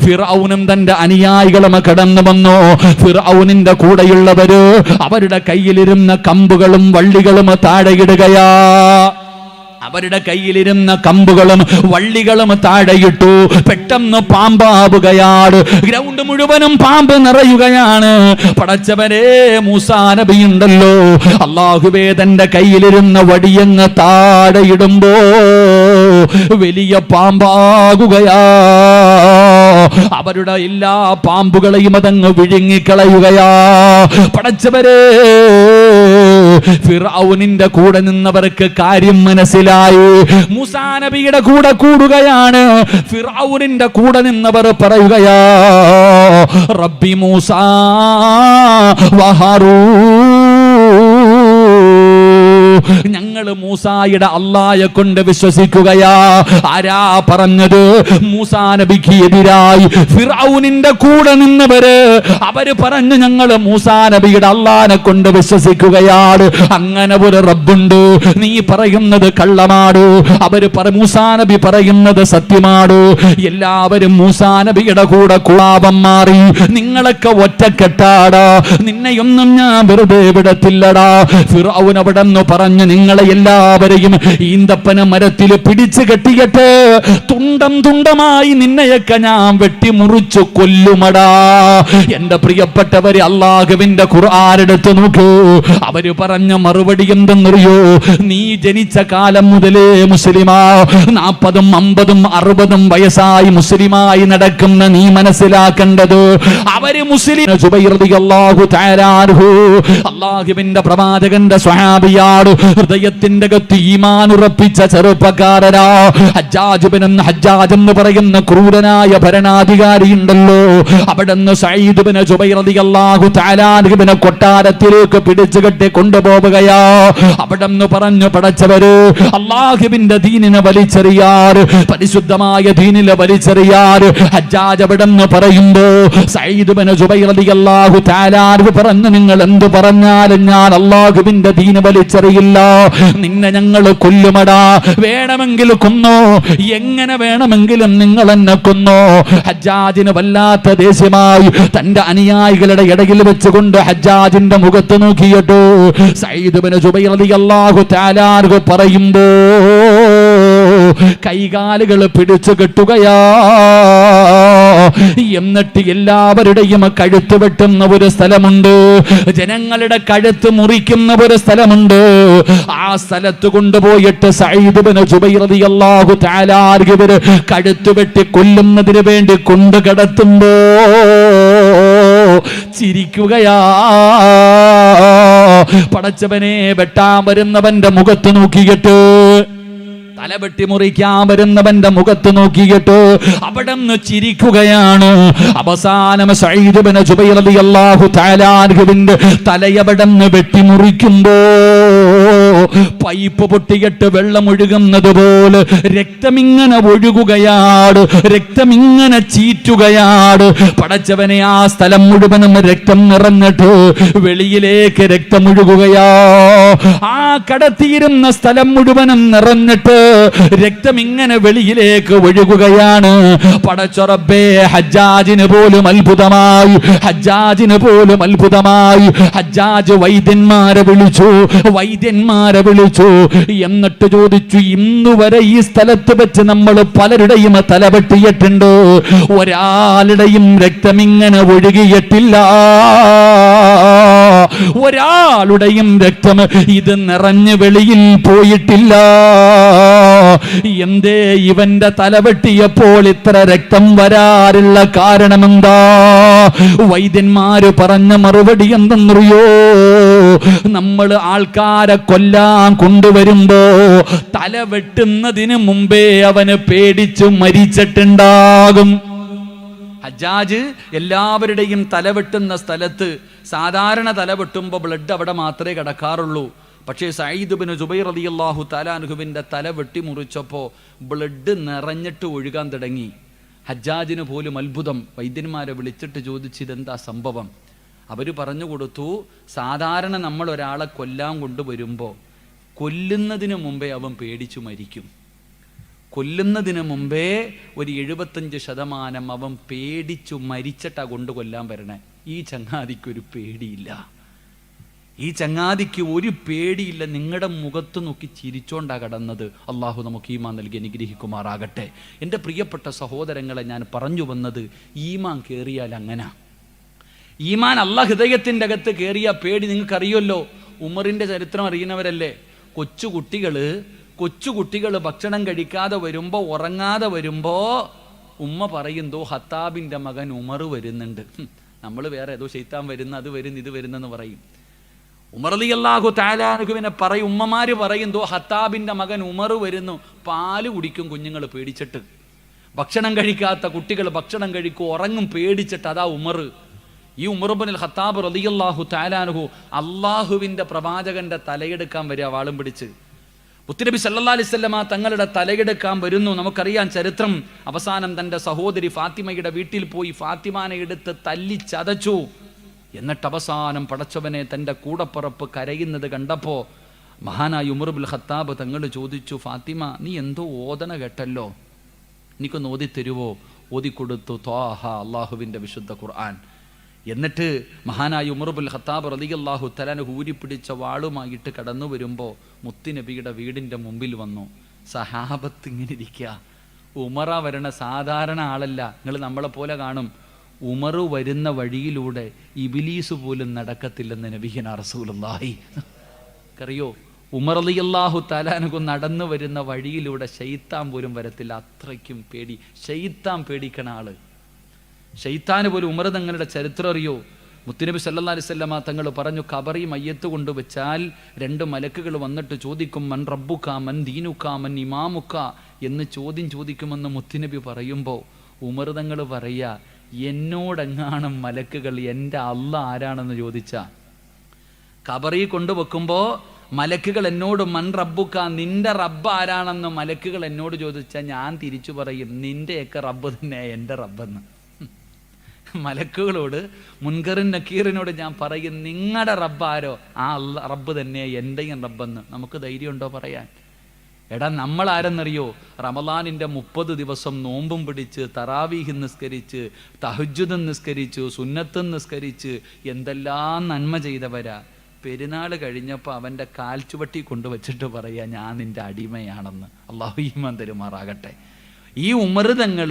ഫിർഔനും തന്റെ അനുയായികളും കടന്നു വന്നു. ഫിർഔനിന്റെ കൂടെയുള്ളവര് അവരുടെ കയ്യിലിരുന്ന കമ്പുകളും വള്ളികളും താഴെയിടുകയാ. അവരുടെ കയ്യിലിരുന്ന കമ്പുകളും വള്ളികളും താഴെയിട്ടു. പെട്ടെന്ന് പാമ്പാവുകയാണ്. ഗ്രൗണ്ട് മുഴുവനും പാമ്പ് നിറയുകയാണ്. പടച്ചവരെ, മൂസാ നബിയുണ്ടല്ലോ, അല്ലാഹുവേ, തന്റെ കയ്യിലിരുന്ന വടിയങ്ങ് താഴെയിടുമ്പോ വലിയ പാമ്പാകുകയാ. അവരുടെ എല്ലാ പാമ്പുകളെയും അതങ്ങ് വിഴുങ്ങിക്കളയുകയാ. പടച്ചവരെ, ഫിർഔനിന്റെ കൂടെ നിന്നവർക്ക് കാര്യം മനസ്സിലായി. മൂസാ നബിയുടെ കൂടെ കൂടുകയാണ്. ഫിർഔനിന്റെ കൂടെ നിന്നവർ പറയുകയാ, റബ്ബി മൂസാ വഹാറൂൻ, ഞങ്ങൾ മൂസായുടെ അല്ലാഹയെ കൊണ്ട് വിശ്വസിക്കുകയാ. ആരാ പറഞ്ഞത്? മൂസാ നബിക്ക് എതിരായി ഫിർഔനിന്റെ കൂടെ നിന്നവര് അവര് പറഞ്ഞു, ഞങ്ങൾ മൂസാ നബിയുടെ അല്ലാഹനെ കൊണ്ട് വിശ്വസിക്കുകയാണ്. അങ്ങനെ ഒരു റബ്ബുണ്ട്, നീ പറയുന്നത് കള്ളമാടു. അവര് മൂസാ നബി പറയുന്നത് സത്യമാടു. എല്ലാവരും മൂസാ നബിയുടെ കൂടെ കുളാപം മാറി. നിങ്ങളൊക്കെ ഒറ്റക്കെട്ടാടാ, നിന്നെയൊന്നും ഞാൻ വെറുതെ വിടത്തില്ലടാ. ഫിർഔൻ അവിടെ നിന്ന് പറഞ്ഞു, നിങ്ങളെ എല്ലാവരെയും ഈന്തപ്പന മരത്തിൽ പിടിച്ചു കെട്ടിയിട്ട് തുണ്ടം തുണ്ടമായി നിന്നെയൊക്കെ ഞാൻ വെട്ടിമുറിച്ചു കൊല്ലുമടാ. എന്റെ പ്രിയപ്പെട്ടവരെ, അല്ലാഹുവിന്റെ ഖുർആൻ എടുത്തു നോക്കൂ. അവര് പറഞ്ഞ മറുപടി എന്തെന്നറിയോ? നീ ജനിച്ച കാലം മുതലേ മുസ്ലിമാ, 40, 50, 60 വയസ്സായി മുസ്ലിമായി നടക്കുന്ന നീ മനസ്സിലാക്കേണ്ടത്, അവര് മുസ്ലിം. സുബൈർ റളിയല്ലാഹു തആല അൻഹു അല്ലാഹുവിന്റെ പ്രവാചകന്റെ സ്വഹാബിയാണ്. ഹൃദയത്തിന്റെ അകത്ത് ഈമാൻ ഉറപ്പിച്ച ചെറുപ്പക്കാരനാ. ഹജ്ജാജ് എന്ന് പറയുന്ന ക്രൂരനായ ഭരണാധികാരി ഉണ്ടല്ലോ, അവിടുന്ന് സഈദ് ബിൻ ജുബൈർ റളിയല്ലാഹു തആല അൻഹുവിനെ കൊട്ടാരത്തിലേക്ക് പിടിച്ചു കെട്ടി കൊണ്ടുപോവുകയാ. അവിടുന്ന് പറഞ്ഞു, പടച്ചവര്, അല്ലാഹുവിന്റെ ദീനിനെ വലിച്ചെറിയാറ്, പരിശുദ്ധമായ ദീനിലെ വലിച്ചെറിയാറ്. ഹജ്ജാജ് അവിടുന്ന് പറയുമ്പോ സഈദ് ബിൻ ജുബൈർ റളിയല്ലാഹു തആല അൻഹു പറഞ്ഞു, നിങ്ങൾ എന്ത് പറഞ്ഞാലും ഞാൻ അല്ലാഹുവിന്റെ ദീന് വലിച്ചെറിയില്ല. നിന്നെ ഞങ്ങൾ കൊല്ലുമടാ. വേണമെങ്കിൽ കൊന്നോ, എങ്ങനെ വേണമെങ്കിലും നിങ്ങൾ എന്നെ കൊന്നോ. ഹജ്ജാജിന് വല്ലാത്ത ദേഷ്യമായി തന്റെ അനുയായികളുടെ ഇടയിൽ വെച്ചുകൊണ്ട് ഹജ്ജാജിന്റെ മുഖത്ത് നോക്കിയിട്ട് സഈദ് ബിൻ ജുബൈർ റളിയല്ലാഹു തആല അൻഹു പറയുമ്പോ കൈകാലുകൾ പിടിച്ചു കെട്ടുകയാ. എന്നിട്ട് എല്ലാവരുടെയും കഴുത്ത് വെട്ടുന്ന ഒരു സ്ഥലമുണ്ട്, ജനങ്ങളുടെ കഴുത്ത് മുറിക്കുന്ന ഒരു സ്ഥലമുണ്ട്. ആ സ്ഥലത്ത് കൊണ്ടുപോയിട്ട് സഈദ് ഇബ്നു ജുബൈർ റളിയല്ലാഹു തആല ഇവർ കഴുത്ത് വെട്ടി കൊല്ലുന്നതിന് വേണ്ടി കൊണ്ടു കിടത്തുമ്പോ ചിരിക്കുകയാ. പടച്ചവനെ, വെട്ടാൻ വരുന്നവന്റെ മുഖത്ത് നോക്കിയിട്ട്, തലവെട്ടി മുറിക്കാൻ വരുന്നവന്റെ മുഖത്ത് നോക്കിയിട്ട് അവിടെ നിന്ന് ചിരിക്കുകയാണ്. അവസാനം സഈദ് ഇബ്നു ജുബൈർ റളിയല്ലാഹു തആല അൻഹുവിന്റെ തലയവിടന്ന് വെട്ടി മുറിക്കുമ്പോ പൈപ്പ് പൊട്ടിയിട്ട് വെള്ളം ഒഴുകുന്നത് പോലെ രക്തമിങ്ങനെ ഒഴുകുകയാണ്, രക്തമിങ്ങനെ ചീറ്റുകയാണ്. പടച്ചവനെ, ആ സ്ഥലം മുഴുവനും രക്തം നിറഞ്ഞിട്ട് വെളിയിലേക്ക് രക്തം ഒഴുകുകയാ. ആ കടത്തിയിരുന്ന സ്ഥലം മുഴുവനും നിറഞ്ഞിട്ട് രക്തം ഇങ്ങനെ വെളിയിലേക്ക് ഒഴുകുകയാണ്. പടച്ചറബ്ബേ, ഹജ്ജാജിന് പോലും അത്ഭുതമായി, ഹജ്ജാജിന് പോലും അത്ഭുതമായി. ഹജ്ജാജ് വൈദ്യന്മാരെ വിളിച്ചു, വൈദ്യന്മാരെ വിളിച്ചു. എന്നിട്ട് ചോദിച്ചു, ഇന്നുവരെ ഈ സ്ഥലത്ത് വെച്ച് നമ്മൾ പലരുടെയും തല വെട്ടിയിട്ടുണ്ട്, ഒരാളുടെയും രക്തമിങ്ങനെ ഒഴുകിയിട്ടില്ല, ഒരാളുടെയും രക്തം ഇത് നിറഞ്ഞ് വെളിയിൽ പോയിട്ടില്ല. എന്തേ ഇവന്റെ തല വെട്ടിയപ്പോൾ ഇത്ര രക്തം വരാറുള്ള കാരണമെന്താ? വൈദ്യന്മാര് പറഞ്ഞ മറുപടി എന്തെന്നറിയോ? നമ്മൾ ആൾക്കാരെ കൊല്ലാൻ കൊണ്ടുവരുമ്പോ തല വെട്ടുന്നതിന് മുമ്പേ അവന് പേടിച്ചു മരിച്ചിട്ടുണ്ടാകും. ഹജ്ജാജ് എല്ലാവരുടെയും തലവെട്ടുന്ന സ്ഥലത്ത് സാധാരണ തലവെട്ടുമ്പോൾ ബ്ലഡ് അവിടെ മാത്രമേ കിടക്കാറുള്ളൂ. പക്ഷേ സഈദ് ഇബ്നു ജുബൈർ റളിയല്ലാഹു തആല അൻഹുവിന്റെ തല വെട്ടി മുറിച്ചപ്പോൾ ബ്ലഡ് നിറഞ്ഞിട്ട് ഒഴുകാൻ തുടങ്ങി. ഹജ്ജാജിന് പോലും അത്ഭുതം. വൈദ്യന്മാരെ വിളിച്ചിട്ട് ചോദിച്ചു, ഇതെന്താ സംഭവം? അവർ പറഞ്ഞു കൊടുത്തു, സാധാരണ നമ്മൾ ഒരാളെ കൊല്ലാൻ കൊണ്ടുവരുമ്പോൾ കൊല്ലുന്നതിന് മുമ്പേ അവൻ പേടിച്ചു മരിക്കും. കൊല്ലുന്നതിന് മുമ്പേ ഒരു 75% അവൻ പേടിച്ചു മരിച്ചിട്ടാ കൊണ്ട് കൊല്ലാൻ വരണേ. ഈ ചങ്ങാതിക്കൊരു പേടിയില്ല, ഈ ചങ്ങാതിക്ക് ഒരു പേടിയില്ല. നിങ്ങളുടെ മുഖത്ത് നോക്കി ചിരിച്ചോണ്ടാ കടന്നത്. അള്ളാഹു നമുക്ക് ഈമാൻ നൽകി അനുഗ്രഹിക്കുമാറാകട്ടെ. എൻ്റെ പ്രിയപ്പെട്ട സഹോദരങ്ങളെ, ഞാൻ പറഞ്ഞു വന്നത്, ഈമാൻ കയറിയാൽ അങ്ങനെ, ഈമാൻ അള്ളാഹ് ഹൃദയത്തിൻ്റെ അകത്ത് കയറിയ പേടി നിങ്ങൾക്കറിയുമല്ലോ. ഉമറിൻ്റെ ചരിത്രം അറിയുന്നവരല്ലേ? കൊച്ചുകുട്ടികൾ ഭക്ഷണം കഴിക്കാതെ വരുമ്പോൾ, ഉറങ്ങാതെ വരുമ്പോൾ ഉമ്മ പറയുന്തോ ഹത്താബിൻ്റെ മകൻ ഉമർ വരുന്നുണ്ട്. നമ്മൾ വേറെ ഏതോ ശൈത്താൻ വരുന്ന, അത് വരുന്നു, ഇത് വരുന്നെന്ന് പറയും. ഉമർ റളിയല്ലാഹു തആല അൻഹുവിനെ പറയും, ഉമ്മമാര് പറയുന്തോ ഹത്താബിൻ്റെ മകൻ ഉമർ വരുന്നു. പാല് കുടിക്കും കുഞ്ഞുങ്ങൾ പേടിച്ചിട്ട്. ഭക്ഷണം കഴിക്കാത്ത കുട്ടികൾ ഭക്ഷണം കഴിക്കും, ഉറങ്ങും പേടിച്ചിട്ട്. അതാ ഉമർ. ഈ ഉമർ ഇബ്നുൽ ഖത്താബ് റളിയല്ലാഹു തആല അൻഹു അള്ളാഹുവിൻ്റെ പ്രവാചകന്റെ തലയെടുക്കാൻ വരിക വാളും പിടിച്ച്. മുത്തുനബി സല്ലല്ലാഹു അലൈഹി വസല്ലമ തങ്ങളുടെ തലയെടുക്കാൻ വരുന്നു. നമുക്കറിയാം ചരിത്രം. അവസാനം തൻ്റെ സഹോദരി ഫാത്തിമയുടെ വീട്ടിൽ പോയി ഫാത്തിമാനെ എടുത്ത് തല്ലിച്ചതച്ചു. എന്നിട്ട് അവസാനം പടച്ചവനെ, തൻ്റെ കൂടപ്പുറപ്പ് കരയുന്നത് കണ്ടപ്പോൾ മഹാനായ ഉമർ ഇബ്നുൽ ഖത്താബ് തങ്ങൾ ചോദിച്ചു, ഫാത്തിമ, നീ എന്തോ ഓതന കേട്ടല്ലോ, എനിക്കൊന്ന് ഓതിത്തരുവോ? ഓതിക്കൊടുത്തു ത്വാഹ, അള്ളാഹുവിൻ്റെ വിശുദ്ധ ഖുർആൻ. എന്നിട്ട് മഹാനായ ഉമർ ഇബ്നുൽ ഖത്താബ് റളിയല്ലാഹു തആല അൻഹു ഊരിപ്പിടിച്ച വാളുമായിട്ട് കടന്നു വരുമ്പോൾ മുത്തുനബിയുടെ വീടിൻ്റെ മുമ്പിൽ വന്നു. സഹാബത്ത് ഇങ്ങനെ ഇരിക്കുക. ഉമറ വരണ സാധാരണ ആളല്ല. നിങ്ങൾ നമ്മളെ പോലെ കാണും. ഉമർ വരുന്ന വഴിയിലൂടെ ഇബ്ലീസ് പോലും നടക്കത്തില്ലെന്ന് നബിയുനാ റസൂലുള്ളാഹി. അറിയോ, ഉമർ റളിയല്ലാഹു തആല അൻഹു നടന്നു വരുന്ന വഴിയിലൂടെ ശൈത്താൻ പോലും വരത്തില്ല. അത്രയ്ക്കും പേടി. ശൈത്താൻ പേടിക്കണ ആള്. ശൈത്താന് പോലും ഉമർ തങ്ങളുടെ ചരിത്രം അറിയോ? മുത്തുനബി സല്ലല്ലാഹു അലൈഹി വസല്ലമ തങ്ങൾ പറഞ്ഞു, ഖബറി മയ്യത്ത് കൊണ്ടുവച്ചാൽ 2 മലക്കുകൾ വന്നിട്ട് ചോദിക്കും, മൻ റബ്ബുക, മൻ ദീനുക, മൻ ഇമാമുക എന്ന് ചോദിക്കുമെന്ന് മുത്തുനബി പറയുമ്പോൾ ഉമർ തങ്ങൾ പറയാ, എന്നോടെങ്ങാനും മലക്കുകൾ എൻ്റെ അല്ല ആരാണെന്ന് ചോദിച്ചാ, ഖബറി കൊണ്ടുവെക്കുമ്പോൾ മലക്കുകൾ എന്നോട് മൻ റബ്ബുക, നിന്റെ റബ്ബ് ആരാണെന്ന് മലക്കുകൾ എന്നോട് ചോദിച്ചാൽ ഞാൻ തിരിച്ചു പറയും, നിന്റെയൊക്കെ റബ്ബ് തന്നെ എൻ്റെ റബ്ബെന്ന്. മലക്കുകളോട്, മുൻകറിൻ നക്കീറിനോട് ഞാൻ പറയും, നിങ്ങളുടെ റബ്ബാരോ ആ റബ്ബ് തന്നെ എൻ്റെയും റബ്ബെന്ന്. നമുക്ക് ധൈര്യമുണ്ടോ പറയാൻ? എടാ, നമ്മൾ ആരെന്നറിയോ? റമളാനിൻ്റെ 30 ദിവസം നോമ്പും പിടിച്ച്, തറാവീഹ് നിസ്കരിച്ച്, തഹജ്ജുദ് നിസ്കരിച്ചു, സുന്നത്തും നിസ്കരിച്ച് എന്തെല്ലാം നന്മ ചെയ്തവരാ. പെരുന്നാൾ കഴിഞ്ഞപ്പോൾ അവൻ്റെ കാൽച്ചുവട്ടി കൊണ്ടുവച്ചിട്ട് പറയുക, ഞാൻ നിൻ്റെ അടിമയാണെന്ന്. അള്ളാഹു ഈമാൻ തരുമാറാകട്ടെ. ഈ ഉമർ തങ്ങൾ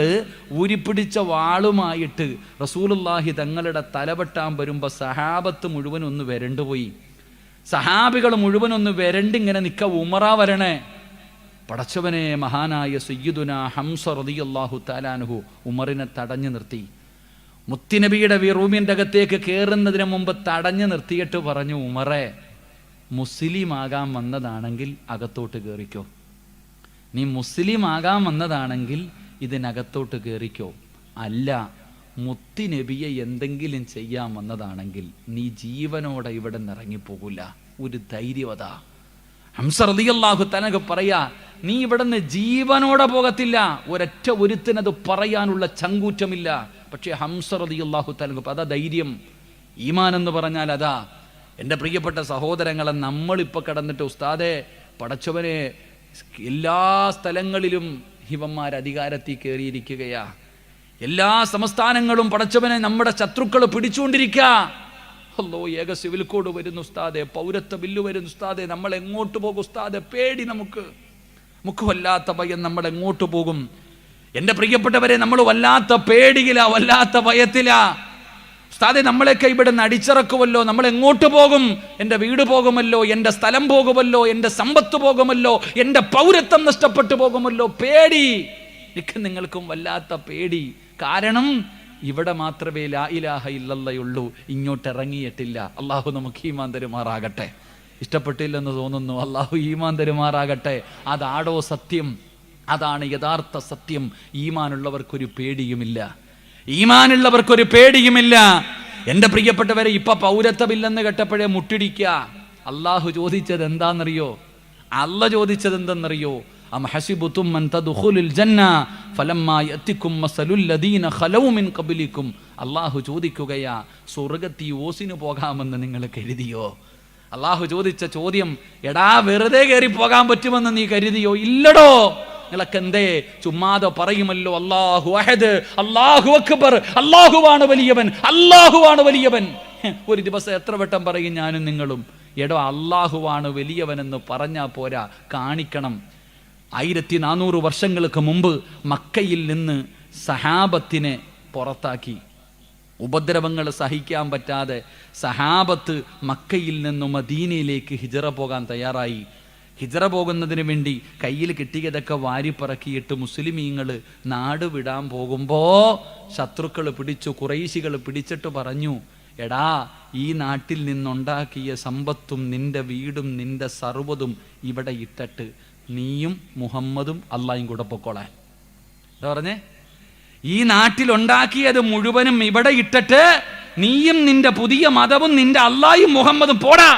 ഊരിപ്പിടിച്ച വാളുമായിട്ട് റസൂലുള്ളാഹി തങ്ങളുടെ തലവെട്ടാൻ വരുമ്പോൾ സഹാബത്ത് മുഴുവൻ ഒന്ന് വരണ്ടുപോയി. സഹാബികൾ മുഴുവൻ ഒന്ന് വരണ്ടിങ്ങനെ നിൽക്ക, ഉമറാ വരണേ. പടച്ചവനെ, മഹാനായ സയ്യിദുനാ ഹംസ റളിയല്ലാഹു തആല അൻഹു ഉമറിനെ തടഞ്ഞു നിർത്തി. മുത്തുനബിയുടെ റൂമിൻ്റെ അകത്തേക്ക് കയറുന്നതിന് മുമ്പ് തടഞ്ഞു നിർത്തിയിട്ട് പറഞ്ഞു, ഉമറേ, മുസ്ലിം ആകാൻ വന്നതാണെങ്കിൽ അകത്തോട്ട് കയറിക്കോ. നീ മുസ്ലിം ആകാൻ വന്നതാണെങ്കിൽ ഇതിനകത്തോട്ട് കയറിക്കോ. അല്ല, മുത്തുനബിയെ എന്തെങ്കിലും ചെയ്യാൻ വന്നതാണെങ്കിൽ നീ ജീവനോടെ ഇവിടെ നിന്ന് ഇറങ്ങിപ്പോകില്ല. ഒരു ധൈര്യവത. ഹംസ റളിയല്ലാഹു തആല പറയാ, നീ ഇവിടെ നിന്ന് ജീവനോടെ പോകത്തില്ല. ഒരൊറ്റ ഒരുത്തിനത് പറയാനുള്ള ചങ്കൂറ്റമില്ല. പക്ഷേ ഹംസ റളിയല്ലാഹു തആല അതാ ധൈര്യം. ഈമാൻ എന്ന് പറഞ്ഞാൽ അതാ. എൻ്റെ പ്രിയപ്പെട്ട സഹോദരങ്ങളെ, നമ്മളിപ്പോൾ കിടന്നിട്ട് ഉസ്താദെ പടച്ചവനെ എല്ലാ സ്ഥലങ്ങളിലും ഹിവന്മാർ അധികാരത്തിൽ കയറിയിരിക്കുകയാ. എല്ലാ സംസ്ഥാനങ്ങളും പടച്ചവനെ നമ്മുടെ ശത്രുക്കൾ പിടിച്ചുകൊണ്ടിരിക്കുക. അല്ലോ, ഏക സിവിൽ കോഡ് വരുന്നു ഉസ്താദെ, പൗരത്വ ബില്ല് വരുന്നു ഉസ്താദെ, നമ്മൾ എങ്ങോട്ട് പോകും ഉസ്താദെ? പേടി. നമുക്ക് വല്ലാത്ത ഭയം. നമ്മൾ എങ്ങോട്ട് പോകും? എൻ്റെ പ്രിയപ്പെട്ടവരെ, നമ്മൾ വല്ലാത്ത പേടിയില്ല, വല്ലാത്ത ഭയത്തില. ഉസ്താദെ, നമ്മളെയൊക്കെ ഇവിടെ നിന്ന് അടിച്ചിറക്കുമല്ലോ, നമ്മൾ എങ്ങോട്ട് പോകും? എൻ്റെ വീട് പോകുമല്ലോ, എൻ്റെ സ്ഥലം പോകുമല്ലോ, എൻ്റെ സമ്പത്ത് പോകുമല്ലോ, എൻ്റെ പൗരത്വം നഷ്ടപ്പെട്ടു പോകുമല്ലോ. പേടി. എനിക്ക് നിങ്ങൾക്കും വല്ലാത്ത പേടി. കാരണം ഇവിടെ മാത്രമേ ലാ ഇലാഹ ഇല്ലല്ലാഹുള്ളൂ, ഇങ്ങോട്ട് ഇറങ്ങിയിട്ടില്ല. അള്ളാഹു നമുക്ക് ഈമാൻ തരുമാറാകട്ടെ. ഇഷ്ടപ്പെട്ടില്ലെന്ന് തോന്നുന്നു. അള്ളാഹു ഈമാൻ തരുമാറാകട്ടെ. അതാടോ സത്യം, അതാണ് യഥാർത്ഥ സത്യം. ഈമാനുള്ളവർക്കൊരു പേടിയുമില്ല. ഈമാനുള്ളവർക്കൊരു പേടിയുമില്ല. എൻ്റെ പ്രിയപ്പെട്ടവരെ, ഇപ്പൊ പൗരത്വമില്ലെന്ന് കേട്ടപ്പോഴേ മുട്ടിടിക്കുക. അള്ളാഹു ചോദിച്ചത് എന്താണെന്നറിയോ? അല്ല ചോദിച്ചത് എന്തെന്നറിയോ? അം ഹസിബുതും അൻ തദ്ഖുലുൽ ജന്ന ഫലമ്മാ യഅതികും മസലുൽ ലദീന ഖലൗ മിൻ ഖബ്ലികും. അല്ലാഹു ചോദിക്കുകയാ, സ്വർഗ്ഗത്തിൽ ഓസിന് പോകാമെന്ന് നിങ്ങൾ കരുതിയോ? അല്ലാഹു ചോദിച്ച ചോദ്യം, എടാ വെറുതെ കയറി പോകാൻ പറ്റുമെന്ന് നീ കരുതിയോ? ഇല്ലടോ. നിങ്ങളൊക്കെ എന്തേ ചുമ്മാതെ പറയുമല്ലോ, അല്ലാഹു അഹദ്, അല്ലാഹു അക്ബർ, അല്ലാഹുവാണ് വലിയവൻ, അല്ലാഹുവാണ് വലിയവൻ. ഒരു ദിവസം എത്ര വട്ടം പറയും ഞാനും നിങ്ങളും? എടോ, അല്ലാഹുവാണ് വലിയവനെന്ന് പറഞ്ഞാൽ പോരാ, കാണിക്കണം. 1400 വർഷങ്ങൾക്ക് മുമ്പ് മക്കയിൽ നിന്ന് സഹാബത്തിനെ പുറത്താക്കി. ഉപദ്രവങ്ങൾ സഹിക്കാൻ പറ്റാതെ സഹാബത്ത് മക്കയിൽ നിന്ന് മദീനയിലേക്ക് ഹിജറ പോകാൻ തയ്യാറായി. ഹിജറ പോകുന്നതിന് വേണ്ടി കയ്യിൽ കിട്ടിയതൊക്കെ വാരിപ്പറക്കിയിട്ട് മുസ്ലിമീങ്ങൾ നാട് വിടാൻ പോകുമ്പോൾ ശത്രുക്കൾ പിടിച്ചു, ഖുറൈശികൾ പിടിച്ചിട്ട് പറഞ്ഞു, എടാ, ഈ നാട്ടിൽ നിന്നുണ്ടാക്കിയ സമ്പത്തും നിന്റെ വീടും നിന്റെ സർവ്വതും ഇവിടെ ഇട്ടിട്ട് നീയും മുഹമ്മദും അള്ളായും കൂടെ പൊക്കോളാൻ. എന്താ പറഞ്ഞേ? ഈ നാട്ടിലുണ്ടാക്കിയത് മുഴുവനും ഇവിടെ ഇട്ടിട്ട് നീയും നിന്റെ പുതിയ മതവും നിന്റെ അള്ളായും മുഹമ്മദും പോടാ.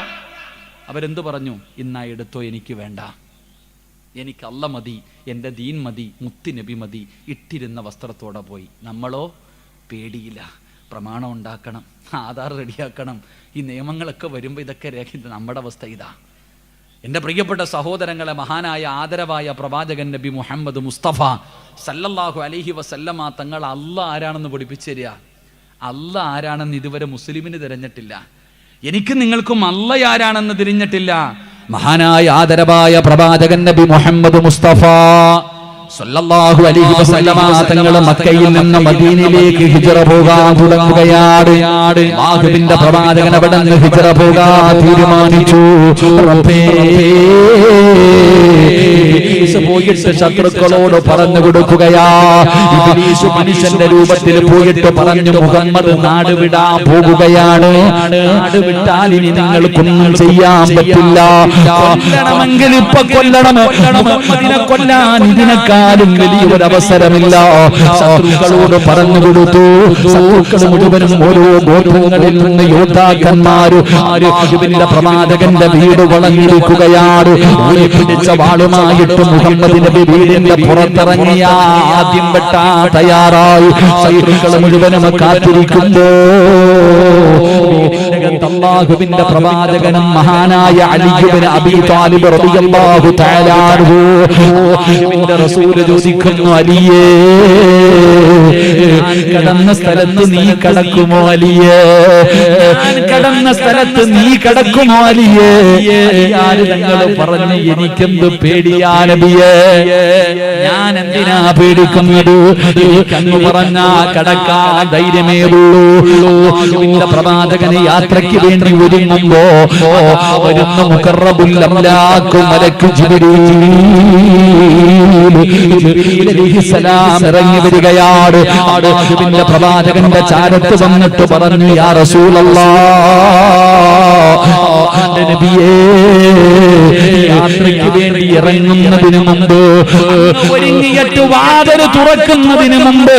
അവരെന്തു പറഞ്ഞു? ഇന്നാ എടുത്തോ, എനിക്ക് വേണ്ട, എനിക്ക് അല്ല മതി, എൻ്റെ ദീൻ മതി, മുത്തുനബി മതി. ഇട്ടിരുന്ന വസ്ത്രത്തോടെ പോയി. നമ്മളോ പേടിയില്ല. പ്രമാണം ഉണ്ടാക്കണം, ആധാർ റെഡിയാക്കണം, ഈ നിയമങ്ങളൊക്കെ വരുമ്പോൾ ഇതൊക്കെ രേഖ. നമ്മുടെ അവസ്ഥ ഇതാ. എൻ്റെ പ്രിയപ്പെട്ട സഹോദരങ്ങളെ, മഹാനായ ആദരവായ പ്രവാചകൻ നബി മുഹമ്മദ് മുസ്തഫ സല്ലല്ലാഹു അലൈഹി വസല്ലമ തങ്ങൾ അല്ല ആരാണെന്ന് പഠിപ്പിച്ചു തരിക. അല്ല ആരാണെന്ന് ഇതുവരെ മുസ്ലിമിന് തിരഞ്ഞിട്ടില്ല. എനിക്ക് നിങ്ങൾക്കും അല്ല ആരാണെന്ന് തിരിഞ്ഞിട്ടില്ല. മഹാനായ ആദരവായ പ്രവാചകൻ നബി മുഹമ്മദ് മുസ്തഫ സല്ലല്ലാഹു അലൈഹി വസല്ലമ തങ്ങൾ മക്കയിൽ നിന്ന് മദീനയിലേക്ക് ഹിജ്റ പോകാൻ തുടങ്ങുകയാണ്. അല്ലാഹുവിന്റെ പ്രവാചകൻ അവിടെ നിന്ന് ഹിജ്റ പോകാൻ തീരുമാനിച്ചു. ഇബ്ലീസ് പോയിട്ട് ശത്രുക്കളോട് പറഞ്ഞു കൊടുക്കുകയാ. ഇബ്ലീസ് മനുഷ്യന്റെ രൂപത്തിൽ പോയിട്ട് പറഞ്ഞു, മുഹമ്മദ് നാട് വിടാൻ പോകുകയാണ്. നാട് വിട്ടാൽ ഇനി നിങ്ങൾക്കൊന്നും ചെയ്യാൻ പറ്റില്ല. കൊല്ലണമെങ്കിൽ ഇപ്പൊ കൊല്ലണം. മുഹമ്മദിനെ കൊല്ലാൻ ഇതിനൊക്കെ വലിയൊരു അവസരമില്ല. ശത്രുക്കളോട് പറഞ്ഞു കൊടുത്തു. ശത്രുക്കൾ മുഴുവനും ഓരോ ഗോത്രങ്ങളിൽ നിന്ന് യോദ്ധാക്കന്മാര് അല്ലാഹുവിന്റെ പ്രവാചകന്റെ വീട് വളഞ്ഞിരിക്കുകയാണ്. പിടിച്ച വാളുമായിട്ട് മുഹമ്മദ് നബി വീടിന്റെ പുറത്തിറങ്ങിയ ആദ്യം വെട്ടാൻ തയ്യാറായി. ശത്രുക്കൾ മുഴുവനും കാത്തിരിക്കുമ്പോ എന്നിട്ട് അല്ലാഹുവിന്റെ പ്രവാചകനും മഹാനായ അലി ഇബ്നു അബീ ത്വാലിബ് റളിയല്ലാഹു തആല അൻഹു അല്ലാഹുവിന്റെ റസൂൽ ചോദിക്കുന്നു, അലിയേ ഞാൻ കടന്ന സ്ഥലത്ത് നീ കടക്കുമോ അലിയേ? ഞാൻ കടന്ന സ്ഥലത്ത് നീ കടക്കുമോ അലിയേ? ആര് തങ്ങൾ പറഞ്ഞു, എനിക്കെന്ത് പേടിയാ നബിയേ, ഞാൻ എന്തിനാ പേടിക്കുന്നത്? എനിക്കങ്ങ് പറഞ്ഞാ കടക്കാൻ ധൈര്യമേ ഉള്ളൂ. അല്ലാഹുവിന്റെ പ്രവാചകന് യാത്രയ്ക്ക് വേണ്ടി ഒരുങ്ങുമ്പോ വരുന്ന മുഖറബുൽ അംലാഖ് മലക്ക് ജിബ്രീൽ അലൈഹിസ്സലാം ഇറങ്ങി വരികയാണ്. അല്ലാഹുവിന്റെ പ്രവാചകന്റെ ചാരത്ത് വന്നിട്ട് പറഞ്ഞു, യാ റസൂലല്ലാഹ്, നബിയേ, യാത്രയ്ക്ക് വേണ്ടി ഇറങ്ങുന്നതിന് മുമ്പ്, ഒരുങ്ങിയിട്ട് വാതിൽ തുറക്കുന്നതിന് മുമ്പ്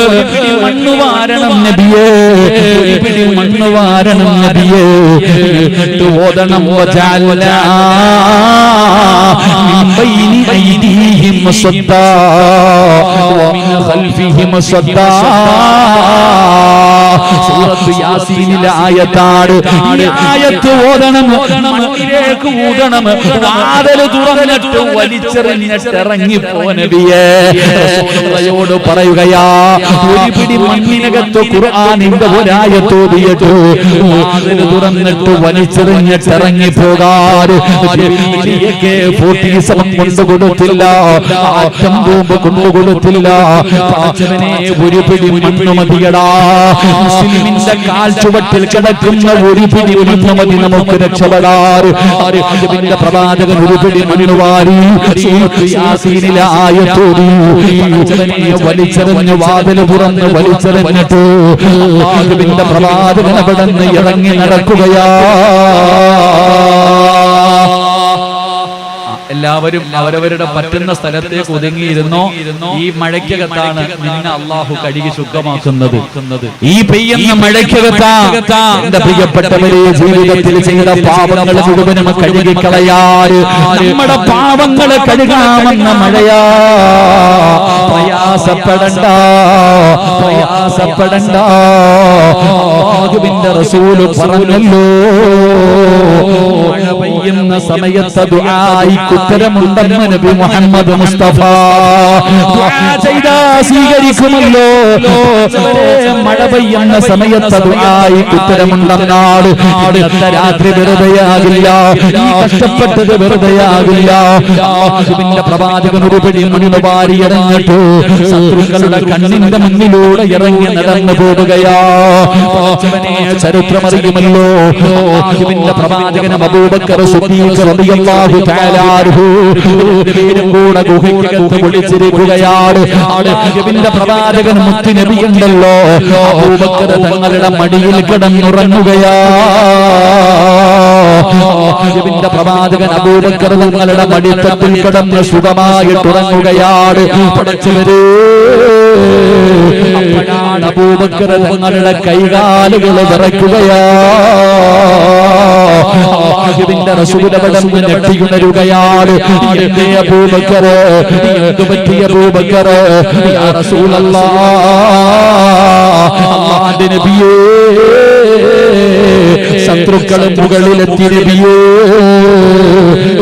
ഒരു പിടി മണ്ണ് വാരണം നബിയേ, ഒരു പിടി മണ്ണ് വാരണം നബിയേ. എന്നിട്ട് ഓതണം, വജഅൽനാ മിൻ ബൈനി ഐദീഹിം സദ്ദാ വമിൻ ഖൽഫിഹിം സദ്ദാ. സൂറത്ത് യാസീനിലെ ആയത്താണ്. ഈ ആയത്ത് ഓതണം, മണ്ണിലേക്ക് ഊതണം, വാതിൽ തുറന്നിട്ട് വലിച്ചെറിഞ്ഞിട്ട് ഇറങ്ങിപ്പോ നബിയേ. റസൂലുള്ളാഹിയോട് പറയുകയാ, ഒരു പിടി മണ്ണിനകത്ത് ഖുർആനിന്റെ ഒരായത്ത് ഓതിയിട്ട് വാതിൽ തുറന്നിട്ട് വലിച്ചെറിഞ്ഞിട്ട് ഇറങ്ങിപ്പോകാൻ AK-47 കൊണ്ടുകൊടുത്തില്ല, ആറ്റം ബോംബ് കൊണ്ടുകൊടുത്തില്ല. പടച്ചവനെ, ഒരു പിടി മണ്ണ് മതിയടാ. മുസ്ലിമിന്റെ കാൽ ചുവട്ടിൽ കിടക്കുന്ന ഒരു പിടി മണ്ണ് മതി നമുക്ക് രക്ഷപ്പെടാൻ. അല്ലാഹുവിന്റെ പ്രവാചകൻ ഒരു പിടി മണ്ണ് വാരി സൂറത്ത് യാസീനിലെ ആയത്തോടി പടച്ചവനെ വലിച്ചെറിഞ്ഞ് വാതിൽ തുറന്ന് വലിച്ചെറിഞ്ഞിട്ട് അല്ലാഹുവിന്റെ പ്രവാചകൻ അവിടെ നിന്ന് ഇറങ്ങി നടക്കുകയാ. എല്ലാവരും അവരവരുടെ പറ്റുന്ന സ്ഥലത്തേക്ക് ഒതുങ്ങിയിരുന്നോ. ഈ മഴയ്ക്കകത്താണ് നിന്നെ അള്ളാഹു കഴുകി ശുദ്ധമാക്കുന്നത്. ഈ പെയ്യുന്ന മഴയ്ക്കകത്താ എന്റെ പ്രിയപ്പെട്ടവരെ ജീവിതത്തിൽ ചെയ്ത പാപങ്ങൾ മുഴുവനും കഴുകിക്കളയാറ്. നമ്മുടെ പാപങ്ങൾ കഴുകാമെന്ന മഴയാ. പ്രയാസപ്പെടണ്ട, പ്രയാസപ്പെടണ്ട. അല്ലാഹുവിന്റെ റസൂൽ പറഞ്ഞല്ലോ, മഴ പെയ്യുന്ന സമയത്ത് ദുആയിക്ക് ഉത്തരമുണ്ടെന്ന് നബി മുഹമ്മദ് മുസ്തഫ. ദുആ ചെയ്താ സ്വീകരിക്കുമല്ലോ. മഴ പെയ്യുന്ന സമയത്ത് ദുആയിക്ക് ഉത്തരമുണ്ടെന്നാണ്. ഇന്നത്തെ രാത്രി വെറുതെയാകില്ല, ഈ കഷ്ടപ്പെട്ടത് വെറുതെയാകില്ല. അല്ലാഹുവിന്റെ പ്രവാചകൻ ഒരു പിടി മണ്ണ് വാരി ഇറങ്ങിട്ട് ശത്രുക്കളുടെ കണ്ണിന്റെ മുന്നിലൂടെ ഇറങ്ങി നടന്നു പോവുകയാ. ചരിത്രമറിയുമല്ലോ, അല്ലാഹുവിന്റെ പ്രവാചകൻ അബൂബക്കർ സിദ്ദീഖ് റളിയല്ലാഹു തആല അൻഹു രണ്ടുപേരും കൂടെ ഗുഹയ്ക്കകത്ത് ഒളിച്ചിരിക്കുകയാണ്. അല്ലാഹുവിന്റെ പ്രവാചകൻ മുത്ത് നബി ഉണ്ടല്ലോ, അബൂബക്കർ തങ്ങളുടെ മടിയിൽ കിടന്നുറങ്ങുകയാ. അല്ലാഹുവിന്റെ പ്രവാചകൻ അബൂബക്കർ തങ്ങളുടെ മടിത്തട്ടിൽ കിടന്ന് സുഖമായിട്ട് ഉറങ്ങുകയാണ്. പടച്ചവരേ, അപ്പോഴാണ് അബൂബക്കർ തങ്ങളുടെ കൈകാലുകൾ വിറയ്ക്കുകയാ. അല്ലാഹുവിന്റെ റസൂൽ അവിടെ ഞെട്ടിയുണരുകയാണ്. എന്തേ അബൂബക്കർ, എന്തു പറ്റി അബൂബക്കർ? യാ റസൂലല്ലാഹ്, അല്ലാഹുവിന്റെ നബിയേ, ശത്രുക്കൾ മുകളിലെത്തി നബിയേ,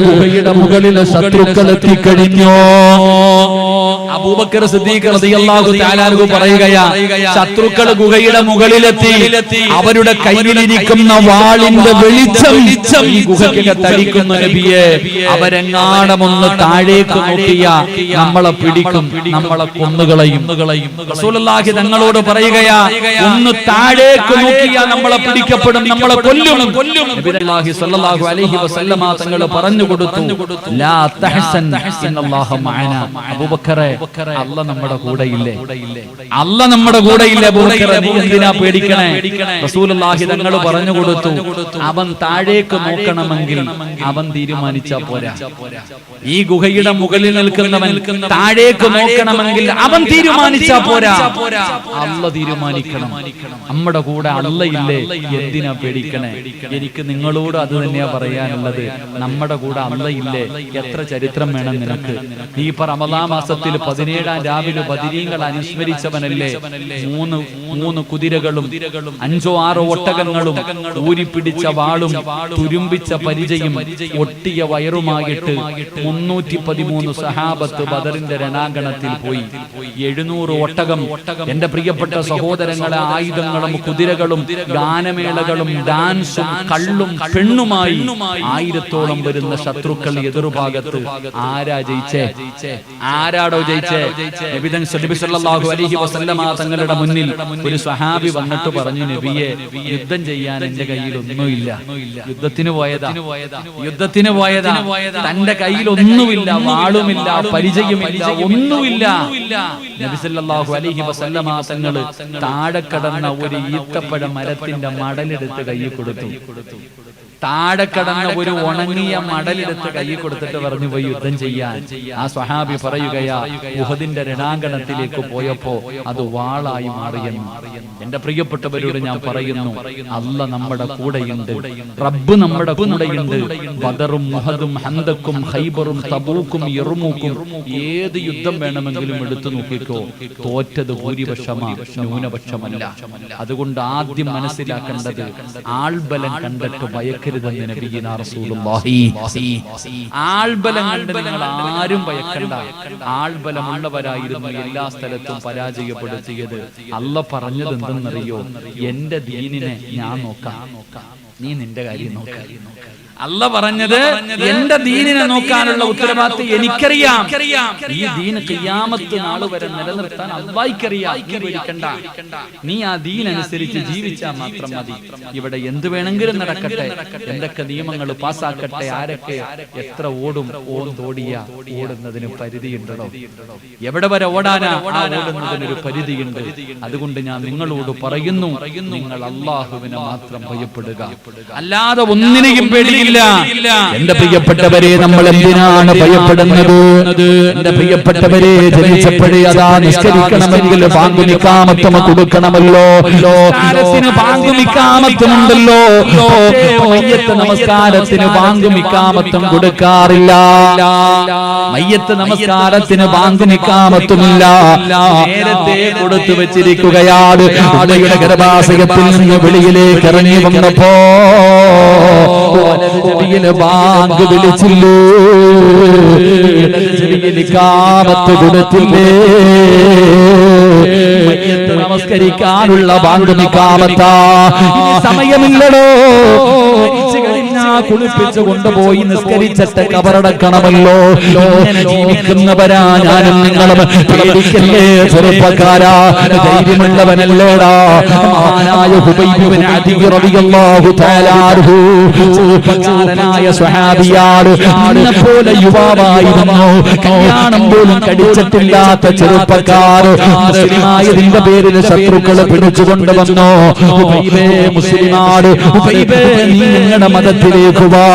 ഗുഹയുടെ മുകളിൽ ശത്രുക്കൾ എത്തിക്കഴിഞ്ഞോ? അബൂബക്കർ സിദ്ദീഖ് റളിയല്ലാഹു തആല അൻഹു പറയുകയാ, ശത്രുക്കൾ ഗുഹയുടെ മുകളിലെത്തി. അവരുടെ കയ്യിലിരിക്കുന്ന വാളിന്റെ വെളിച്ചം ഈ ഗുഹയ്ക്കകത്ത് അടിക്കുന്ന നബിയെ. അവരെങ്ങാണമൊന്ന് താഴേക്ക് നോക്കിയ നമ്മളെ പിടിക്കും, നമ്മളെ കൊന്നുകളയും. റസൂലുള്ളാഹി തങ്ങളോട് പറയുകയാ, ഒന്ന് താഴേക്ക് നോക്കിയാ നമ്മളെ പിടിക്കപ്പെടും, നമ്മളെ കൊല്ലും. നബി സല്ലല്ലാഹു അലൈഹി വസല്ലമ തങ്ങൾ പറഞ്ഞു കൊടുത്തു, ലാ തഹ്സൻ ഇന്നല്ലാഹ മഅനാ. അബൂബക്കറേ, അല്ലാഹ് നമ്മുടെ കൂടെയില്ലേ? അല്ലാഹ് നമ്മുടെ കൂടെയില്ലേ അബൂബക്കർ, നീ എന്തിനാ പേടിക്കണേ? റസൂലുള്ളാഹി തങ്ങൾ പറഞ്ഞു കൊടുത്തു, അവൻ താഴേക്ക് നോക്കണമെങ്കിൽ അവൻ തീരുമാനിച്ചാ പോരാ. ഈ ഗുഹയുടെ മുകളിൽ നിൽക്കുന്നവൻ താഴേക്ക് നോക്കണമെങ്കിൽ അവൻ തീരുമാനിച്ചാ പോരാ, അല്ലാഹ് തീരുമാനിക്കണം. നമ്മുടെ കൂടെ അല്ലാഹ് ഇല്ലേ, എന്തിനാ പേടിക്കണേ? എനിക്ക് നിങ്ങളോട് അത് തന്നെയാ പറയാനുള്ളത്. നമ്മുടെ കൂടെ അല്ലാഹ് ഇല്ലേ? എത്ര ചരിത്രം വേണം നിനക്ക്? നീ ഇപ്പൊ റമദാൻ മാസത്തിൽ 17-ാം രാവിലെ ബദരീങ്ങൾ അനുസ്മരിച്ചവനല്ലേ? മൂന്ന് കുതിരകളും 5-6 ഒട്ടകങ്ങളും ഊരിപ്പിടിച്ച വാളും തുരുമ്പിച്ച പരിചയും ഒട്ടിയ വയറുമായിട്ട് 313 സഹാബത്ത് ബദറിന്റെ രണാങ്കണത്തിൽ പോയി. 700 ഒട്ടകം. എന്റെ പ്രിയപ്പെട്ട സഹോദരങ്ങളെ, ആയുധങ്ങളും കുതിരകളും ഗാനമേളകളും ഡാൻസും കള്ളും പെണ്ണുമായി 1000-ഓളം വരുന്ന ശത്രുക്കൾ എതിർഭാഗത്ത്. ആരാ ജയിച്ചേ? ആരാടോ ജയിച്ചേ? നബി സല്ലല്ലാഹു അലൈഹി വസല്ലമ തങ്ങളുടെ മുന്നിൽ ഒരു സ്വഹാബി വന്നിട്ട് പറഞ്ഞു, നബിയെ, യുദ്ധം ചെയ്യാൻ എന്റെ കയ്യിൽ ഒന്നുമില്ല. യുദ്ധത്തിന് പോയതാ. തന്റെ കയ്യിൽ ഒന്നുമില്ല, വാളുമില്ല, പരിചയമില്ല, ഒന്നുമില്ല. നബി സല്ലല്ലാഹു അലൈഹി വസല്ലമ തങ്ങള് താഴെ കടന്ന ഒരു ഈത്തപ്പഴ മരത്തിന്റെ മടലെടുത്ത് കയ്യിൽ കൊടുത്തു. താഴെ കടന്ന ഒരു ഉണങ്ങിയ മടലെടുത്ത് കൈ കൊടുത്തിട്ട് പറഞ്ഞു, പോയി യുദ്ധം ചെയ്യാൻ. ആ സ്വഹാബി പറയുകയാ, ഉഹദിന്റെ രണാങ്കണത്തിലേക്ക് പോയപ്പോ അത് വാളായി മാറിയെന്ന്. എന്റെ പ്രിയപ്പെട്ടവരോട് ഞാൻ പറയുന്നു, അല്ല നമ്മുടെ കൂടെയുണ്ട്, റബ്ബ് നമ്മുടെ കൂടെയുണ്ട്. ബദറും മുഹദും ഹന്തക്കും ഖൈബറും തബൂക്കും യർമൂക്കും ഏത് യുദ്ധം വേണമെങ്കിലും എടുത്തു നോക്കിക്കോ, തോറ്റത് ഭൂരിപക്ഷമാ, ന്യൂനപക്ഷമല്ല. അതുകൊണ്ട് ആദ്യം മനസ്സിലാക്കേണ്ടത്, ആൾബലം കണ്ടിട്ട് ഭയക്കരുതെന്ന് നബിയിനാ റസൂലുള്ളാഹി. ആൾബലം കണ്ട് നിങ്ങൾ ആരും ഭയക്കണ്ട. ആൾബലമുള്ളവരായിരുന്നു എല്ലാ സ്ഥലത്തും പരാജയപ്പെടുത്തിയത്. അല്ല പറഞ്ഞത് എന്തെന്നറിയോ? എന്റെ ദീനിനെ ഞാൻ നോക്കാം, നീ നിന്റെ കാര്യം നോക്കാം. അല്ല പറഞ്ഞത്, എന്റെ ദീനിനെ നോക്കാനുള്ള ഉത്തരവാദിത്വം എനിക്കറിയാം. ഈ ദീൻ ഖിയാമത്ത് നാൾ വരെ നിലനിർത്താൻ അല്ലാഹ്ക്കറിയാം. നീ പേടിക്കണ്ട. നീ ആ ദീൻ അനുസരിച്ച് ജീവിച്ചാൽ മാത്രം മതി. ഇവിടെ എന്ത് വേണമെങ്കിലും നടക്കട്ടെ, എന്തൊക്കെ നിയമങ്ങൾ പാസ്സാക്കട്ടെ, ആരൊക്കെ എത്ര ഓടും, ഓടുന്നതിന് പരിധിയുണ്ടല്ലോ. എവിടെ വരെ ഓടാനാ? ഓടുന്നതിനൊരു പരിധിയുണ്ട്. അതുകൊണ്ട് ഞാൻ നിങ്ങളോട് പറയുന്നു, നിങ്ങൾ അല്ലാഹുവിനെ മാത്രം ഭയപ്പെടുക, അല്ലാതെ ഒന്നിനെയും പേടിയില്ല. എന്റെ പ്രിയപ്പെട്ടവരെ, നമ്മൾ എന്തിനാണ് ഭയപ്പെടുന്നത്? എന്റെ പ്രിയപ്പെട്ടവരെ, ജനിച്ചപ്പോഴേ അതാ നിസ്കരിക്കണമെങ്കിൽ പാങ്കുമിക്കാമത്തും കൊടുക്കണമല്ലോ. പാങ്കുമിക്കാമത്തുമുണ്ടല്ലോ, മയ്യത്ത് നമസ്കാരത്തിന് പാങ്കുമിക്കാമത്തും കൊടുക്കാറില്ല. മയ്യത്ത് നമസ്കാരത്തിന് പാങ്കുമിക്കാമത്തുമില്ല, നേരത്തെ കൊടുത്തു വെച്ചിരിക്കുകയാണ്. ആളുകളുടെ ഗർഭാശയത്തിൽ നിന്ന് വെളിയിലേക്ക് ഇറങ്ങി വന്നപ്പോ ബാങ്ക് വിളിച്ചില്ലേ, കാമത്ത് കൊടുത്തില്ലേ? മയ്യത്ത് നമസ്കരിക്കാനുള്ള ബാങ്ക് നിക്കാമത്താ. സമയമില്ലടോ, കുളിപ്പിച്ചു കൊണ്ടുപോയി നിസ്കരിച്ചിട്ട് കബറടക്കണമല്ലോ. ഇങ്ങനെ ജീവിക്കുന്നവരാ ഞാനും നിങ്ങളും. പേടിക്കല്ലേ ചെറുപ്പക്കാരാ, ധൈര്യമുള്ളവനല്ലേടാ. മഹാനായ ഹുബൈബ് ഇബ്നു അദി റളിയല്ലാഹു തആല അൻഹു ചെറുപ്പക്കാരനായ സ്വഹാബിയാണ്. പോലെ യുവാവായിരുന്നു, കല്യാണം പോലും കഴിച്ചിട്ടില്ലാത്ത ചെറുപ്പക്കാർ. മുസ്ലിമായതിന്റെ പേരിൽ ശത്രുക്കളെ പിടിച്ചുകൊണ്ടുവന്നു. ഹുബൈബേ മുസ്ലിമാണ്, ഹുബൈബേ നീ നിങ്ങളുടെ മതത്തിലേക്ക് വാ,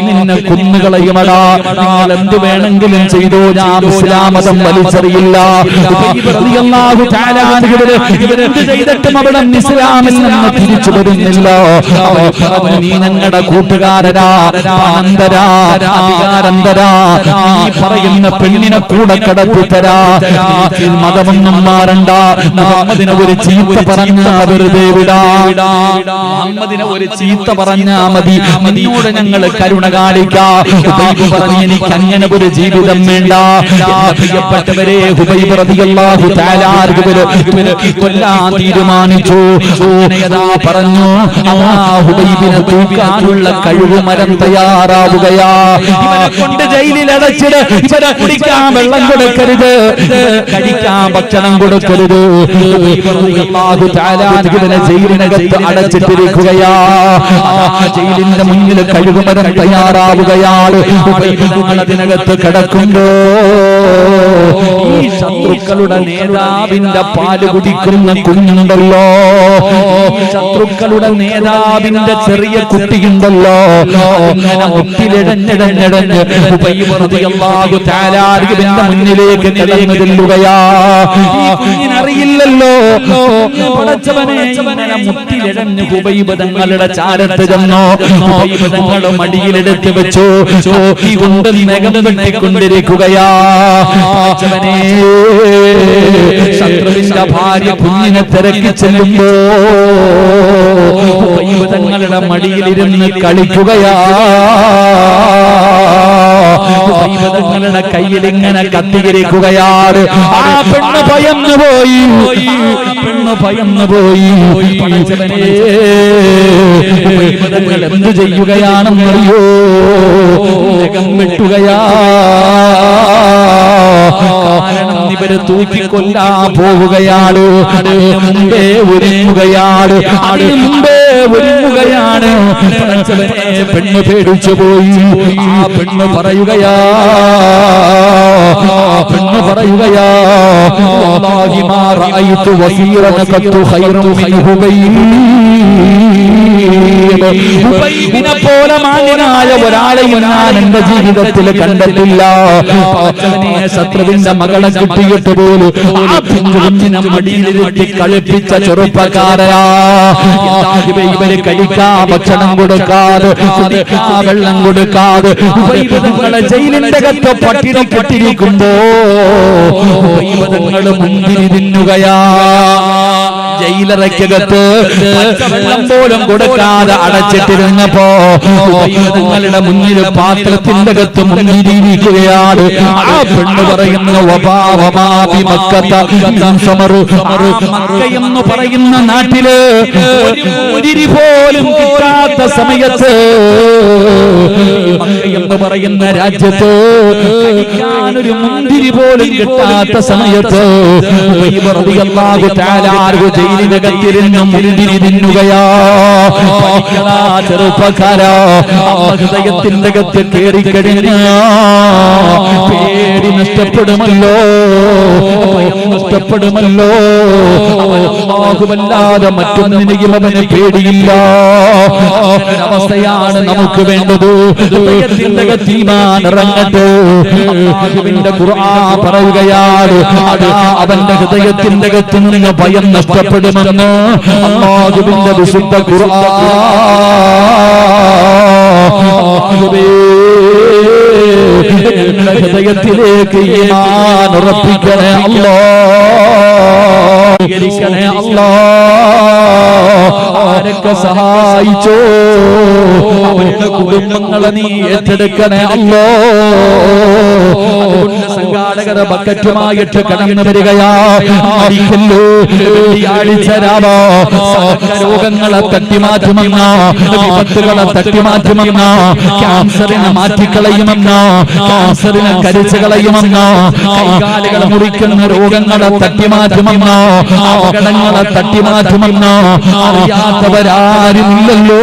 നിന്നെ കുന്നുകളയുമടാ. നിങ്ങൾ എന്ത് വേണമെങ്കിലും ചെയ്തോ, ഞാൻ ഇസ്ലാം മതം വലിച്ചെറിയില്ല. ഇവരെന്ത് ചെയ്തിട്ടും അവിടെ ഇസ്ലാമിൽ നിന്ന് തിരിച്ചു വരുന്നില്ല. നീ ഞങ്ങളുടെ കൂട്ടുകാരനാ, അനന്തരാ, അധികാരന്തരാ. നീ പറയുന്ന പെണ്ണിനെ കൂടെ കടത്തിത്തരാ. മതമൊന്നും മാറണ്ട. മുഹമ്മദിനെ ഒരു ചീത്ത പറഞ്ഞാ വെറുതെ വിടാ. മുഹമ്മദിനെ ഒരു ചീത്ത പറഞ്ഞാ മതി, നിന്നോട് ഞങ്ങൾ കരുണ കാണിക്കാം. എനിക്ക് അങ്ങനെ ഒരു ജീവിതം വേണ്ട. പ്രിയപ്പെട്ടവരെ, ഹുബൈബ് റളിയല്ലാഹു തആല കൊല്ലാൻ തീരുമാനിച്ചു. പറഞ്ഞു, ഹുബൈബിനെ തൂക്കാനുള്ള കഴിവ് മരം തയ്യാറാവുകയാ. ഇവനെ കൊണ്ട് ജയിലിൽ അടച്ചിട്. ഇവരെ കുടിക്കാൻ വെള്ളം കൊടുക്കരുത്, കഴിക്കാൻ ഭക്ഷണം കൊടുക്കരുത്. ഹുബൈബ് തആല ഇവനെ ജയിലിനകത്ത് അടച്ചിട്ടിരിക്കുകയാ. ജയിലിന്റെ മുന്നിൽ കഴുകുമരം തയ്യാറാവുകയാണ്. അതിനകത്ത് കിടക്കുമ്പോ ഈ ശത്രുക്കളുടെ നേതാവിന്റെ പാല് കുടിക്കുന്ന കുഞ്ഞുണ്ടല്ലോ, ശത്രുക്കളുടെ നേതാവിന്റെ ചെറിയ കുട്ടിയുണ്ടല്ലോ, മുട്ടിലിടഞ്ഞിടഞ്ഞിടഞ്ഞ് മുന്നിലേക്ക് കിടന്നു ചെല്ലുകയാ. ഈ കുഞ്ഞിനറിയില്ലല്ലോ, മുട്ടിലിടഞ്ഞ് ഹുബൈബ് തങ്ങളുടെ ചാരത്ത് ചെന്നോ. ഹുബൈബ് തങ്ങൾ മടിയിലെടുത്ത് വെച്ചു, കൊണ്ട് നഖം വെട്ടിക്കൊണ്ടിരിക്കുകയാ. ശത്രുവിന്റെ ഭാര്യ കുഞ്ഞിനെ തിരക്കി ചെല്ലുമ്പോ തങ്ങളുടെ മടിയിലിരുന്ന് കളിക്കുകയാ. തങ്ങളുടെ കയ്യിൽ ഇങ്ങനെ കത്തിയിരിക്കുകയാണ്. ആ പെണ്ണ് ഭയന്നുപോയി, എന്തു ചെയ്യുകയാണെന്നറിയോ? നഖം വെട്ടുകയാ. കാരണം ഇവരെ തൂക്കിക്കൊല്ലാൻ പോവുകയാണ്. അതിനു മുമ്പേ ഒരുങ്ങുകയാണ്. പെണ്ണ് പേടിച്ചു പോയി. ആ പെണ്ണ് പറയുകയാ, വല്ലാഹി മാ റഅയ്തു വസീറൻ ഖത്തു ഖൈറൻ മിൻഹു ഉബൈബിനെ പോലെ മാന്യനായ ഒരാളെ ഞാൻ എന്റെ ജീവിതത്തിൽ കണ്ടിട്ടില്ല. ശത്രുവിന്റെ മകളെ കിട്ടിയിട്ട് പോലും ആ കുഞ്ഞിനെ മടിയിലിരുത്തി കളിപ്പിച്ച ചെറുപ്പക്കാരാ. ഇവര് കഴിക്കാൻ ഭക്ഷണം കൊടുക്കാതെ, കുടിക്കാൻ വെള്ളം കൊടുക്കാതെ ഉപൈബദങ്ങളെ ജയിലിന്റെ അകത്ത് പട്ടിണി കെട്ടിരിക്കുമ്പോ ഉപൈബദങ്ങൾ മുന്തിരി തിന്നുകയാ. ജയിലറയ്ക്കകത്ത് വെള്ളം പോലും കൊടുക്കാതെ അടച്ചിട്ടിരുന്നപ്പോ ഉപൈബദങ്ങളുടെ മുന്നിൽ പാത്രത്തിന്റെ അകത്ത് മുന്നിരിക്കുകയാണ്. ആ പെണ്ണ് പറയുന്നു, എന്ന് പറയുന്ന നാട്ടില് മുന്തിരി പോലും കിട്ടാത്ത സമയത്ത്, എന്ന് പറയുന്ന രാജ്യത്ത് കഴിക്കാനൊരു മുന്തിരി പോലും കിട്ടാത്ത സമയത്ത് ജയിലിനകത്തിരുന്ന് മുന്തിരി തിന്നുകയാ. ചെറുപ്പക്കാരാ, ഹൃദയത്തിന്റെ അകത്ത് കയറിക്കഴിഞ്ഞ പേടി നഷ്ടപ്പെടുമല്ലോ, നഷ്ടപ്പെടുമല്ലോ. അല്ലാഹുവല്ലാതെ മറ്റൊന്നിനെയും അവന് പേടിയില്ല. അവസ്ഥയാണ് നമുക്ക് വേണ്ടത്. ഹൃദയത്തിന്റെ അകത്ത് ഈമാൻ ഇറങ്ങട്ടെ. അല്ലാഹുവിന്റെ ഖുർആൻ പറയുകയാണ്, അവന്റെ ഹൃദയത്തിന്റെ അകത്ത് നിന്ന് ഭയം നഷ്ടപ്പെടുമെന്ന് അല്ലാഹുവിന്റെ വിശുദ്ധ ഖുർആൻ. ഞങ്ങളുടെ ഹൃദയത്തിലേക്ക് ഈമാൻ ഉറപ്പിക്കണേ ആരൊക്കെ സഹായിച്ചോ അവരുടെ കുടുംബങ്ങളെ നീ ഏറ്റെടുക്കണേ അല്ലോ. സംഘാടകർ ബക്കറ്റുമായിട്ട് കടന്നു വരികയാ. രോഗങ്ങളെ തട്ടിമാറ്റുമെന്ന, വിപത്തുകളെ തട്ടിമാറ്റുമെന്ന, ക്യാൻസറിനെ മാറ്റിക്കളയുമെന്ന, ക്യാൻസറിനെ കരിച്ചു കളയുമെന്ന, കൈകാലുകൾ മുറിക്കുന്ന രോഗങ്ങളെ തട്ടിമാറ്റുമെന്ന, അപകടങ്ങളെ തട്ടിമാറ്റുമെന്ന അറിയാത്തവരാരുമില്ലല്ലോ.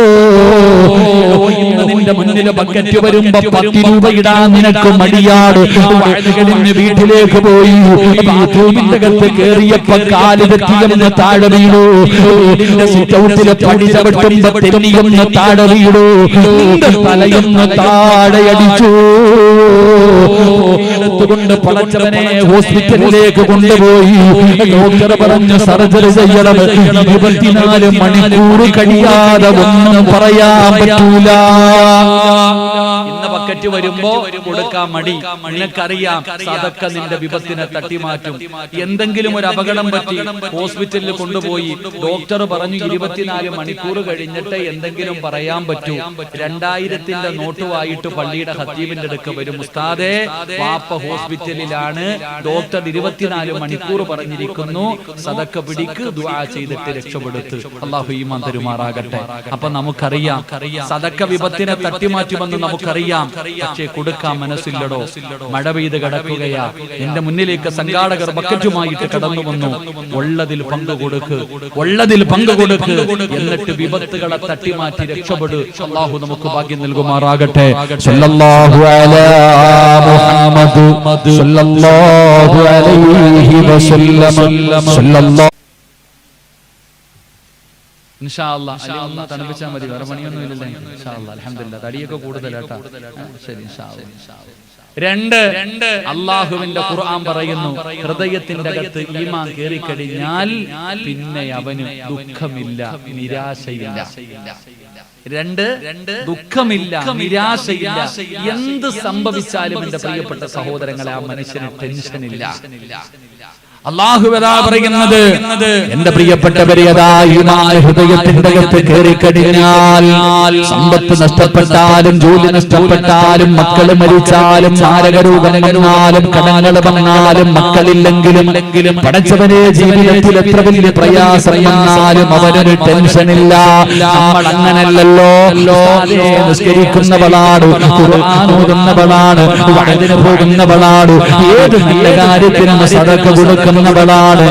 നിന്റെ മുന്നിൽ ബക്കറ്റ് വരുമ്പോ 10 രൂപ ഇടാൻ നിനക്ക് മടിയാട്. വഴുതുകളിന് വീട്ടിലേക്ക് പോയി ബാത്റൂമിന്റെ അകത്ത് കയറിയപ്പോ കാല് തെറ്റിയെന്ന് താഴെ വീണു. വീടിന്റെ സിറ്റൗട്ടിലെ പടി ചവിട്ടുമ്പോ തെന്നിയൊന്ന് താഴെ വീണു. തലയൊന്ന് താഴെയടിച്ചു. എടുത്തുകൊണ്ട് പടച്ചവനെ ഹോസ്പിറ്റലിലേക്ക് കൊണ്ടുപോയി. ഡോക്ടർ പറഞ്ഞു സർജറി ചെയ്യണം. 24 മണിക്കൂർ കഴിയാതെ ഒന്നും പറയാൻ പറ്റൂല. ഇന്ന് ബക്കറ്റ് വരുമ്പോ കൊടുക്കാൻ മടി. നിനക്കറിയാം സദക്ക നിന്റെ വിപത്തിനെ തട്ടിമാറ്റും. എന്തെങ്കിലും ഒരു അപകടം പറ്റി ഹോസ്പിറ്റലിൽ കൊണ്ടുപോയി ഡോക്ടർ പറഞ്ഞു 24 മണിക്കൂർ കഴിഞ്ഞിട്ട് എന്തെങ്കിലും പറയാൻ പറ്റൂ. 2000-ന്റെ നോട്ടുമായിട്ട് പള്ളിയുടെ ഖത്തീബിന്റെ അടുക്ക് വരും. ഉസ്താദേ, വാപ്പ ഹോസ്പിറ്റലിലാണ്, ഡോക്ടർ 24 മണിക്കൂർ പറഞ്ഞിരിക്കുന്നു, സദക്ക പിടിക്ക്, ദുആ ചെയ്തിട്ട് രക്ഷപ്പെടുത്ത്. അല്ലാഹു ഈമാൻ തരുമാറാകട്ടെ. അപ്പൊ നമുക്കറിയാം സദക്ക വിപത്തിനെ തട്ടിമാറ്റുമെന്ന് നമുക്കറിയാം. പക്ഷേ കൊടുക്കാൻ മനസ്സില്ലടോ. മഴ പെയ്ത് കിടക്കുകയാ. എന്റെ മുന്നിലേക്ക് സംഘാടകർ ബക്കറ്റുമായിട്ട് കടന്നു വന്നു. ഉള്ളതിൽ പങ്കുകൊടുക്ക്, ഉള്ളതിൽ പങ്കുകൊടുക്ക്, എന്നിട്ട് വിപത്തുകളെ തട്ടിമാറ്റി രക്ഷപ്പെടു. അല്ലാഹു നമുക്ക് ഭാഗ്യം നൽകുമാറാകട്ടെ. സല്ലല്ലാഹു അലാ മുഹമ്മദ് സല്ലല്ലാഹു അലൈഹി വസല്ലം സല്ലല്ലാഹു. ഇൻഷാ അല്ലാഹ് അലി ഒന്ന് തണുപ്പിച്ചാൽ മതി, വേറെ പണിയൊന്നും ഇല്ലല്ലോ. ഇൻഷാ അല്ലാഹ് അൽഹംദുലില്ലാഹ്. തടിയൊക്കെ കൂടുതലാട്ടാ. ശരി, ഇൻഷാ അല്ലാഹ്. 2 അല്ലാഹുവിന്റെ ഖുർആൻ പറയുന്നു, ഹൃദയത്തിന്റെ അകത്ത് ഈമാൻ കേറിക്കഴിഞ്ഞാൽ പിന്നെ അവന് ദുഃഖമില്ല, നിരാശയില്ല. രണ്ട് ദുഃഖമില്ല, നിരാശയില്ല. എന്ത് സംഭവിച്ചാലും എന്റെ പ്രിയപ്പെട്ട സഹോദരങ്ങളെ ആ മനുഷ്യന് ടെൻഷനില്ല. അല്ലാഹു വദാ പറയുന്നത്, എന്റെ പ്രിയപ്പെട്ടവരെ, ഹൃദയത്തിന്റെ അകത്ത് കയറി കഴിഞ്ഞാൽ സമ്പത്ത് നഷ്ടപ്പെട്ടാലും ജോലി നഷ്ടപ്പെട്ടാലും മക്കൾ മരിച്ചാലും മാരകരോഗം വന്നാലും കടങ്ങൾ വന്നാലും മക്കളില്ലെങ്കിലും പടച്ചവനെ ജീവിതത്തിൽ എത്ര വലിയ പ്രയാസം വന്നാലും അവനൊരു ടെൻഷനില്ല. നമ്മൾ അങ്ങനല്ലല്ലോ. നിസ്കരിക്കുന്നവളാണ്, ഖുർആൻ ഓതുന്നവളാണ്, വഅദിന് പോകുന്നവളാണ്, ഏത് നല്ല കാര്യത്തിനും സദഖ കൊടുക്കുന്നവളാണ്.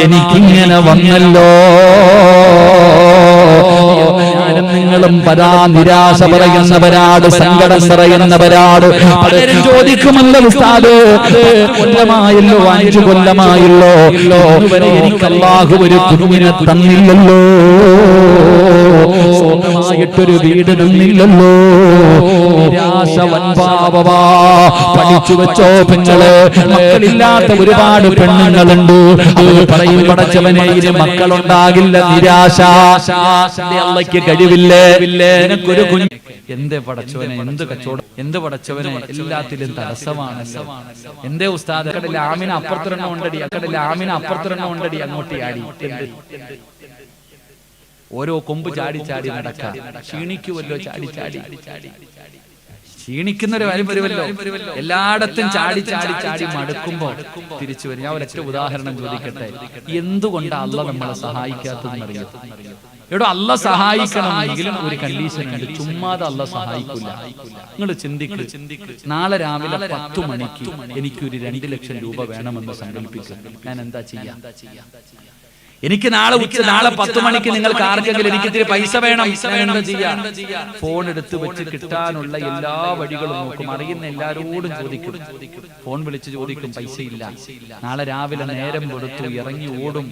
എനിക്കിങ്ങനെ വന്നല്ലോ. നിങ്ങളും നിരാശ പറയുന്നവരാട്, സങ്കടം പറയുന്നവരാട്. പലരും ചോദിക്കുമല്ലോ, ഉസ്താദ് 10 കൊല്ലമായല്ലോ, 5 കൊല്ലമായല്ലോ, ഇതുവരെ എനിക്ക് അല്ലാഹു ഒരു കുഞ്ഞിനെ തന്നില്ലല്ലോ, സ്വന്തമായിട്ടൊരു വീട് തന്നില്ലല്ലോ. നിരാശ വൻപാവവാ. പഠിച്ചു വെച്ചോ പെങ്ങള്, മക്കളില്ലാത്ത ഒരുപാട് പെണ്ണുങ്ങളുണ്ട്. അവർ പറയും, പടച്ചവനെ ഇനി മക്കളുണ്ടാകില്ല, നിരാശ. അള്ളയ്ക്ക് കഴിവില്ലേ, നിനക്കൊരു കുഞ്ഞ്. എന്തേ പടച്ചവനെ, എന്ത് കച്ചവടം, എന്ത് പടച്ചവനെ, എല്ലാത്തിലും തടസ്സമാണല്ലോ. എന്തേ ഉസ്താദ്, അക്കടെ ലാമിന അപ്പുറത്തൊരെണ്ണം ഉണ്ടടി, അക്കടെ ലാമിന അപ്പുറത്തൊരെണ്ണം ഉണ്ടടി, അങ്ങോട്ട് ആടി. ഓരോ കൊമ്പ് ചാടി ചാടി നടക്കാം. ക്ഷീണിക്കുമല്ലോ, ചാടി ചാടി ക്ഷീണിക്കുന്നൊരു വരും വരുമല്ലോ. എല്ലായിടത്തും ചാടി ചാടി ചാടി മടുക്കുമ്പോ തിരിച്ചു വരും. ഞാൻ ഒരൊറ്റ ഉദാഹരണം ചോദിക്കട്ടെ. എന്തുകൊണ്ടാ അള്ളാഹ് നമ്മളെ സഹായിക്കാത്തതെന്നറിയോ? എവിടെ അള്ളാഹ് സഹായിക്കണമെങ്കിലും ഒരു കണ്ടീഷൻ ഉണ്ട്. ചുമ്മാതെ അള്ളാഹ് സഹായിക്കില്ല. നിങ്ങൾ ചിന്തിക്ക്, നാളെ രാവിലെ 10 മണിക്ക് എനിക്കൊരു 2 ലക്ഷം രൂപ വേണമെന്ന് സങ്കല്പിക്കും. ഞാൻ എന്താ ചെയ്യാ? എനിക്ക് നാളെ 10 മണിക്ക് നിങ്ങൾക്ക് ആർക്കെങ്കിലും എനിക്ക് ഇത്തിരി പൈസ വേണം, എന്താ ചെയ്യാ? ഫോൺ എടുത്ത് വെച്ച് കിട്ടാനുള്ള എല്ലാ വഴികളും നോക്കും. അറിയുന്ന എല്ലാരോടും ചോദിക്കും, ഫോൺ വിളിച്ച് ചോദിക്കും, പൈസ ഇല്ല. നാളെ രാവിലെ നേരം കൊടുത്തു ഇറങ്ങി ഓടും.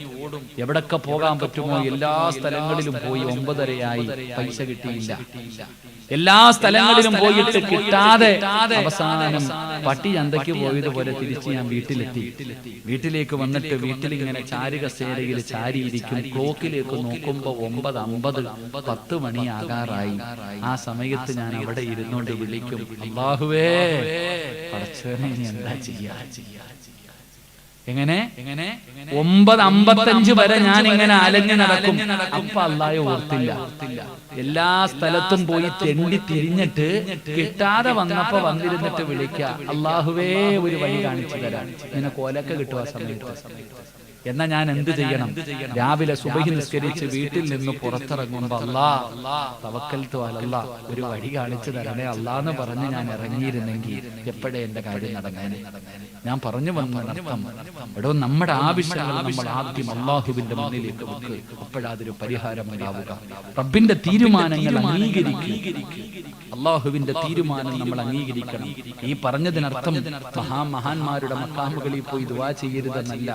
എവിടൊക്കെ പോകാൻ പറ്റുമോ എല്ലാ സ്ഥലങ്ങളിലും പോയി. 9:30 പൈസ കിട്ടിയില്ല. എല്ലാ സ്ഥലങ്ങളിലും പോയിട്ട് കിട്ടാതെ അവസാനം പട്ടി ചന്തയ്ക്ക് പോയതുപോലെ തിരിച്ച് ഞാൻ വീട്ടിലെത്തി. വീട്ടിലേക്ക് വന്നിട്ട് വീട്ടിലിങ്ങനെ ചാരുകസേരയിൽ ചാരിയിരിക്കും. ക്ലോക്കിലേക്ക് നോക്കുമ്പോ 9:50, 10 മണിയാകാറായി. ആ സമയത്ത് ഞാൻ അവിടെ ഇരുന്നോണ്ട് വിളിക്കും, അല്ലാഹുവേ, പടച്ചവനെ എന്താ ചെയ്യാ? എങ്ങനെ 9:55 വരെ ഞാൻ ഇങ്ങനെ അലഞ്ഞു നടക്കും. അപ്പൊ അല്ലാഹയെ ഓർത്തില്ല. എല്ലാ സ്ഥലത്തും പോയി തെണ്ടി തിരിഞ്ഞിട്ട് കിട്ടാതെ വന്നപ്പോ വന്നിരുന്നിട്ട് വിളിക്ക, അല്ലാഹുവേ ഒരു വഴി കാണിച്ചു തരാം, നിനക്ക് ഓലക്ക കിട്ടുക സമയത്ത്. എന്നാ ഞാൻ എന്ത് ചെയ്യണം? രാവിലെ സുബഹി നിസ്കരിച്ച് വീട്ടിൽ നിന്ന് പുറത്തിറങ്ങുമ്പോ തവക്കൽതു അലല്ലാഹ്, ഒരു വഴി കാണിച്ചു തരണേ അല്ലാന്ന് പറഞ്ഞ് ഞാൻ ഇറങ്ങിയിരുന്നെങ്കിൽ എപ്പോഴേ എന്റെ കാര്യം നടന്നേനെ. ഞാൻ പറഞ്ഞു വന്നർത്ഥം, എടോ, നമ്മുടെ ആവശ്യങ്ങൾ നമ്മൾ ആദ്യം അള്ളാഹുവിന്റെ മുന്നിലേക്ക് വെക്ക്. അപ്പോഴതൊരു പരിഹാരം ഉണ്ടാവുക. റബ്ബിന്റെ തീരുമാനങ്ങൾ അംഗീകരിക്കുക. അള്ളാഹുവിന്റെ തീരുമാനം നമ്മൾ അംഗീകരിക്കണം. ഈ പറഞ്ഞതിനർത്ഥം മഹാന്മാരുടെ മഖാമുകളിൽ പോയി ദുആ ചെയ്യരുതെന്നല്ല,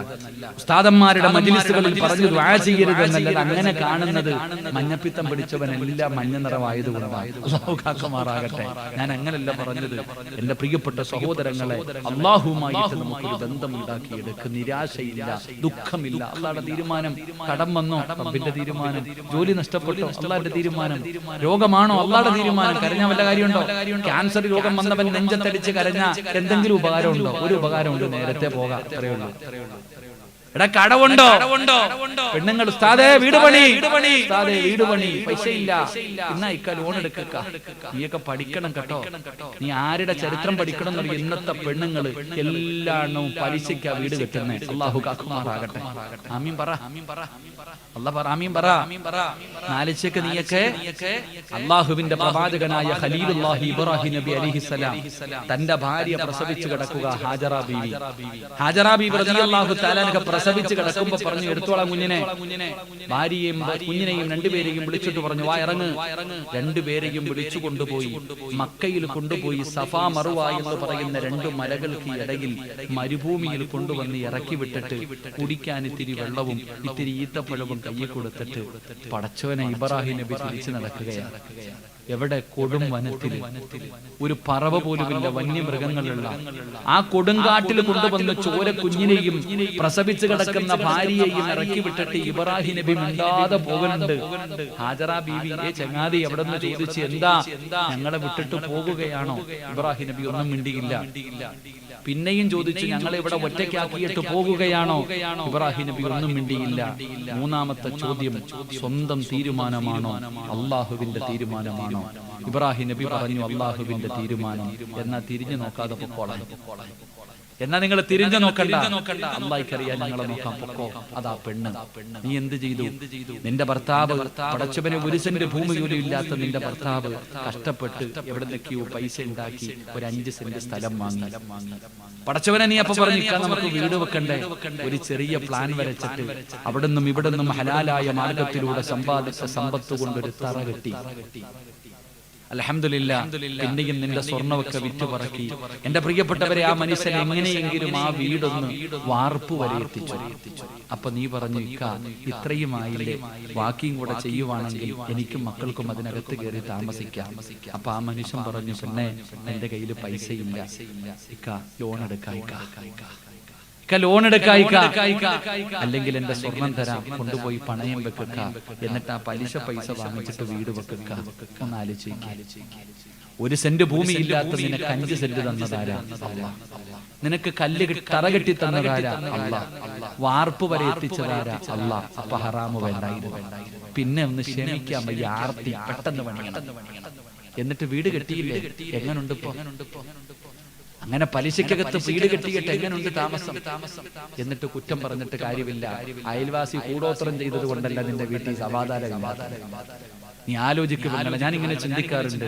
ഉസ്താദന്മാരുടെ മജ്ലിസുകളിൽ പറഞ്ഞു ദുആ ചെയ്യരുതെന്നല്ല. അങ്ങനെ കാണുന്നത് മഞ്ഞപ്പിത്തം പിടിച്ചവനെല്ലാം മഞ്ഞ നിറമായതുകൊണ്ടാണ്. അല്ലാഹു കാക്കമാറാകട്ടെ. ഞാൻ അങ്ങനല്ല പറഞ്ഞത്. എന്റെ പ്രിയപ്പെട്ട സഹോദരങ്ങളെ, അള്ളാഹുമായി നമുക്കൊരു ബന്ധമുണ്ടാക്കിയെടുക്കുക. നിരാശയില്ല, ദുഃഖമില്ല. അള്ളാഹുടെ തീരുമാനം. കടം വന്നോ? റബ്ബിന്റെ തീരുമാനം. ജോലി നഷ്ടപ്പെട്ടോ? അള്ളാഹുടെ തീരുമാനം. രോഗമാണോ? അള്ളാഹുടെ തീരുമാനം. കരഞ്ഞാൽ വല്ല കാര്യമുണ്ടോ? ക്യാൻസർ രോഗം വന്നവൻ നെഞ്ചത്തടിച്ച് കരഞ്ഞ എന്തെങ്കിലും ഉപകാരമുണ്ടോ? ഒരു ഉപകാരമുണ്ട്, നേരത്തെ പോകാം, അത്രയേ ഉള്ളൂ. എടാ, കടവുണ്ടോ? പെണ്ണുങ്ങൾ, ഉസ്താദേ വീട് പണി, ഉസ്താദേ വീട് പണി, പൈസ ഇല്ല. എന്നാ ഇക്ക ലോൺ എടുക്ക. നീയൊക്കെ പഠിക്കണം കേട്ടോ. നീ ആരുടെ ചരിത്രം പഠിക്കണം എന്നറിയ. ഇന്നത്തെ പെണ്ണുങ്ങള് എല്ലാണ്ണവും പലിശയ്ക്കാ വീട് കെട്ടുന്നേ. അല്ലാഹു കാക്കുമാറാകട്ടെ. ആമീൻ പറ, അല്ലാഹ് പറ, ആമീൻ പറ. നാലിച്ചക്ക് നീയൊക്കെ അള്ളാഹുവിന്റെ പ്രവാചകനായ ഖലീലുല്ലാഹി ഇബ്രാഹിം നബി അലൈഹിസ്സലാം തന്റെ ഭാര്യ പ്രസവിച്ചു കിടക്കുക, ഹാജറ ബീവി. ഹാജറ ബീവി റളിയല്ലാഹു തആല അൻഹ പ്രസവിച്ച് കിടക്കുമ്പോ പറഞ്ഞു, എടുത്തോളാം കുഞ്ഞിനെ. ഭാര്യയെയും കുഞ്ഞിനെയും രണ്ടുപേരെയും വിളിച്ചിട്ട് പറഞ്ഞു, വാ ഇറങ്ങ്. രണ്ടുപേരെയും വിളിച്ചു കൊണ്ടുപോയി മക്കയിൽ കൊണ്ടുപോയി സഫാ മറുവ എന്ന് പറയുന്ന 2 മലകൾക്ക് ഇടയിൽ മരുഭൂമിയിൽ കൊണ്ടുവന്ന് ഇറക്കി വിട്ടിട്ട് കുടിക്കാൻ ഇത്തിരി വെള്ളവും ഇത്തിരി ഈത്തപ്പഴവും കയ്യിൽ കൊടുത്തിട്ട് പടച്ചോനെ ഇബ്രാഹിം നബി തിരിച്ചു നടക്കുകയാണ്. എവിടെ? കൊടും വനത്തിൽ. ഒരു പറവ പോലുമില്ല, വന്യമൃഗങ്ങളുള്ള ആ കൊടുങ്കാട്ടിൽ കൊണ്ടുവന്ന് ചോര കുഞ്ഞിനെയും പ്രസവിച്ചു കിടക്കുന്ന ഭാര്യയെയും ഇറക്കി വിട്ടിട്ട് ഇബ്രാഹിം നബി മിണ്ടാതെ പോകുന്നുണ്ട്. ഹാജറ ബീവി ചങ്ങാതി എവിടെ നിന്ന് ചോദിച്ച്, എന്താ ഞങ്ങളെ വിട്ടിട്ട് പോകുകയാണോ? ഇബ്രാഹിം നബി ഒന്നും മിണ്ടിയില്ല. പിന്നെയും ചോദിച്ചു, ഞങ്ങളെ ഇവിടെ ഒറ്റയ്ക്കാക്കിയിട്ട് പോകുകയാണോ? ഇബ്രാഹിം നബി ഒന്നും മിണ്ടിയില്ല. മൂന്നാമത്തെ ചോദ്യം, സ്വന്തം തീരുമാനമാണോ അള്ളാഹുവിന്റെ തീരുമാനമാണോ? ഇബ്രാഹിം നബി പറഞ്ഞു, അള്ളാഹുവിന്റെ തീരുമാനം. എന്നാ തിരിഞ്ഞു നോക്കാതെ പൊക്കോളാം. എന്നാ നിങ്ങൾ തിരിഞ്ഞു നോക്കണ്ട, അള്ളാഹിക്കറിയാൻ ഞങ്ങളെ നോക്കാൻ പൊക്കോ. അതാ പെണ്ണ്. നീ എന്ത് ചെയ്തു? നിന്റെ ഭർത്താവ് പടച്ചവന് ഒരു സെന്റ് ഭൂമി പോലും ഇല്ലാത്ത നിന്റെ ഭർത്താവ് കഷ്ടപ്പെട്ട് എവിടെ നിൽക്കിയോ പൈസ ഉണ്ടാക്കി ഒരു 5 സെന്റ് സ്ഥലം വാങ്ങി. പടച്ചവനെ നീ അപ്പൊ പറഞ്ഞു, നമുക്ക് വീട് വെക്കണ്ടേ? ഒരു ചെറിയ പ്ലാൻ വരച്ചിട്ട് അവിടെ നിന്നും ഇവിടെ നിന്നും ഹലാലായ മാർഗത്തിലൂടെ സമ്പാദിച്ച സമ്പത്ത് കൊണ്ടൊരു തറ കെട്ടി. അൽഹംദുലില്ലാഹ്. പിന്നെയും നിന്റെ സ്വർണ്ണമൊക്കെ വിറ്റുപറക്കി. എന്റെ പ്രിയപ്പെട്ടവരെ, ആ മനുഷ്യൻ എങ്ങനെയെങ്കിലും ആ വീടൊന്ന് വാർപ്പ് വരെ എത്തിച്ചു. അപ്പൊ നീ പറഞ്ഞു, ഇത്രയും ആയില്ലേ, ബാക്കിയും കൂടെ ചെയ്യുവാണെങ്കിൽ എനിക്കും മക്കൾക്കും അതിനകത്ത് കയറി താമസിക്കാം. അപ്പൊ ആ മനുഷ്യൻ പറഞ്ഞു, പിന്നെ എന്റെ കയ്യിൽ പൈസയില്ല, ലോൺ ലോൺ എടുക്കായിക്ക, അല്ലെങ്കിൽ എന്റെ സ്വർണം തരാം, കൊണ്ടുപോയി പണയം വെക്കുക, എന്നിട്ട് ആ പലിശ പൈസ വാങ്ങിച്ചിട്ട് വീട് വെക്കുക. ഒന്ന് ആലോചിക്കുക. 1 സെന്റ് ഭൂമി ഇല്ലാത്ത നിനക്ക് 5 സെന്റ് തന്നതാരാ? അല്ലാഹ്. നിനക്ക് തറ കെട്ടി തന്നതാരാ? അല്ലാഹ്. വാർപ്പ് വരെ എത്തിച്ചതാരാ? അല്ലാഹ്. അപ്പൊ ഹറാമ് വേണ്ടായിരുന്നു. പിന്നെ ഒന്ന് ക്ഷമിക്കാൻ വയ്യ, ആർത്തി പെട്ടെന്ന് പണിയണം. എന്നിട്ട് വീട് കെട്ടിയില്ലേ? എങ്ങനുണ്ട് ഇപ്പൊ? അങ്ങനെ പലിശക്കകത്ത് വീട് കെട്ടിയിട്ട് എങ്ങനെയുണ്ട് താമസം? എന്നിട്ട് കുറ്റം പറഞ്ഞിട്ട് കാര്യമില്ല. അയൽവാസി കൂടോത്രം ചെയ്തത് കൊണ്ടല്ല നിന്റെ വീട്ടിൽ സമാധാനമില്ല. നീ ആലോചിക്കുന്നില്ല. ഞാൻ ഇങ്ങനെ ചിന്തിക്കാറുണ്ട്,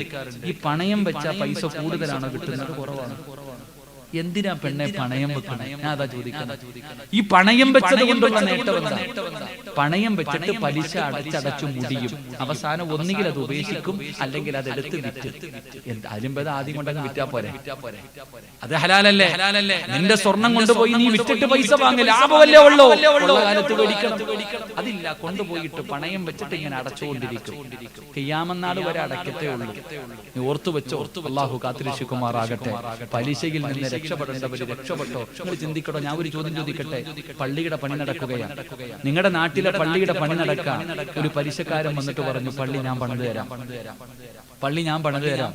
ഈ പണയം വെച്ച പൈസ കൂടുതലാണോ കിട്ടുന്നത്, കുറവാണ്? എന്തിനാ പെണ്ണെ പണയം വെക്കണേ? ഞാൻ അതാ ചോദിക്കുന്നത്. ഈ പണയം വെച്ചത് കൊണ്ടുള്ള നേട്ടം എന്താ? പണയം വെച്ചിട്ട് പലിശ അടച്ചടച്ചു മുടിയും. അവസാനം ഒന്നുകിൽ അത് ഉപേക്ഷിക്കും, അല്ലെങ്കിൽ അതെടുത്ത് വിറ്റ്. അതിലും ആദ്യം കൊണ്ടങ്ങ് വിറ്റാ പോരെ? അത് ഹലാലല്ലേ? നിന്റെ സ്വർണം കൊണ്ടുപോയി നീ വിറ്റിട്ട് പൈസ വാങ്ങി ലാഭമല്ലേ ഉള്ളൂ? കാലത്ത് മേടിക്കണം. അതില്ല, കൊണ്ടുപോയിട്ട് പണയം വെച്ചിട്ട് ഇങ്ങനെ അടച്ചുകൊണ്ടിരിക്കും. ഖിയാമത്ത് വരെ അടക്കത്തേ ഉള്ളൂ. നീ ഓർത്തു വെച്ചോ. അല്ലാഹു കാത്തിരക്ഷിക്കുമാറാകട്ടെ. പലിശയിൽ നിന്ന് രക്ഷപ്പെടേണ്ടവര് രക്ഷപ്പെട്ടോ. നിങ്ങൾ ചിന്തിക്കട്ടോ. ഞാൻ ഒരു ചോദ്യം ചോദിക്കട്ടെ. പള്ളിയുടെ പണി നടക്കുകയാണ്. നിങ്ങളുടെ നാട്ടിലെ പള്ളിയുടെ പണി നടക്കാൻ ഒരു പലിശക്കാരൻ വന്നിട്ട് പറഞ്ഞു, പള്ളി ഞാൻ പണിത് തരാം, പള്ളി ഞാൻ പണിത് തരാം.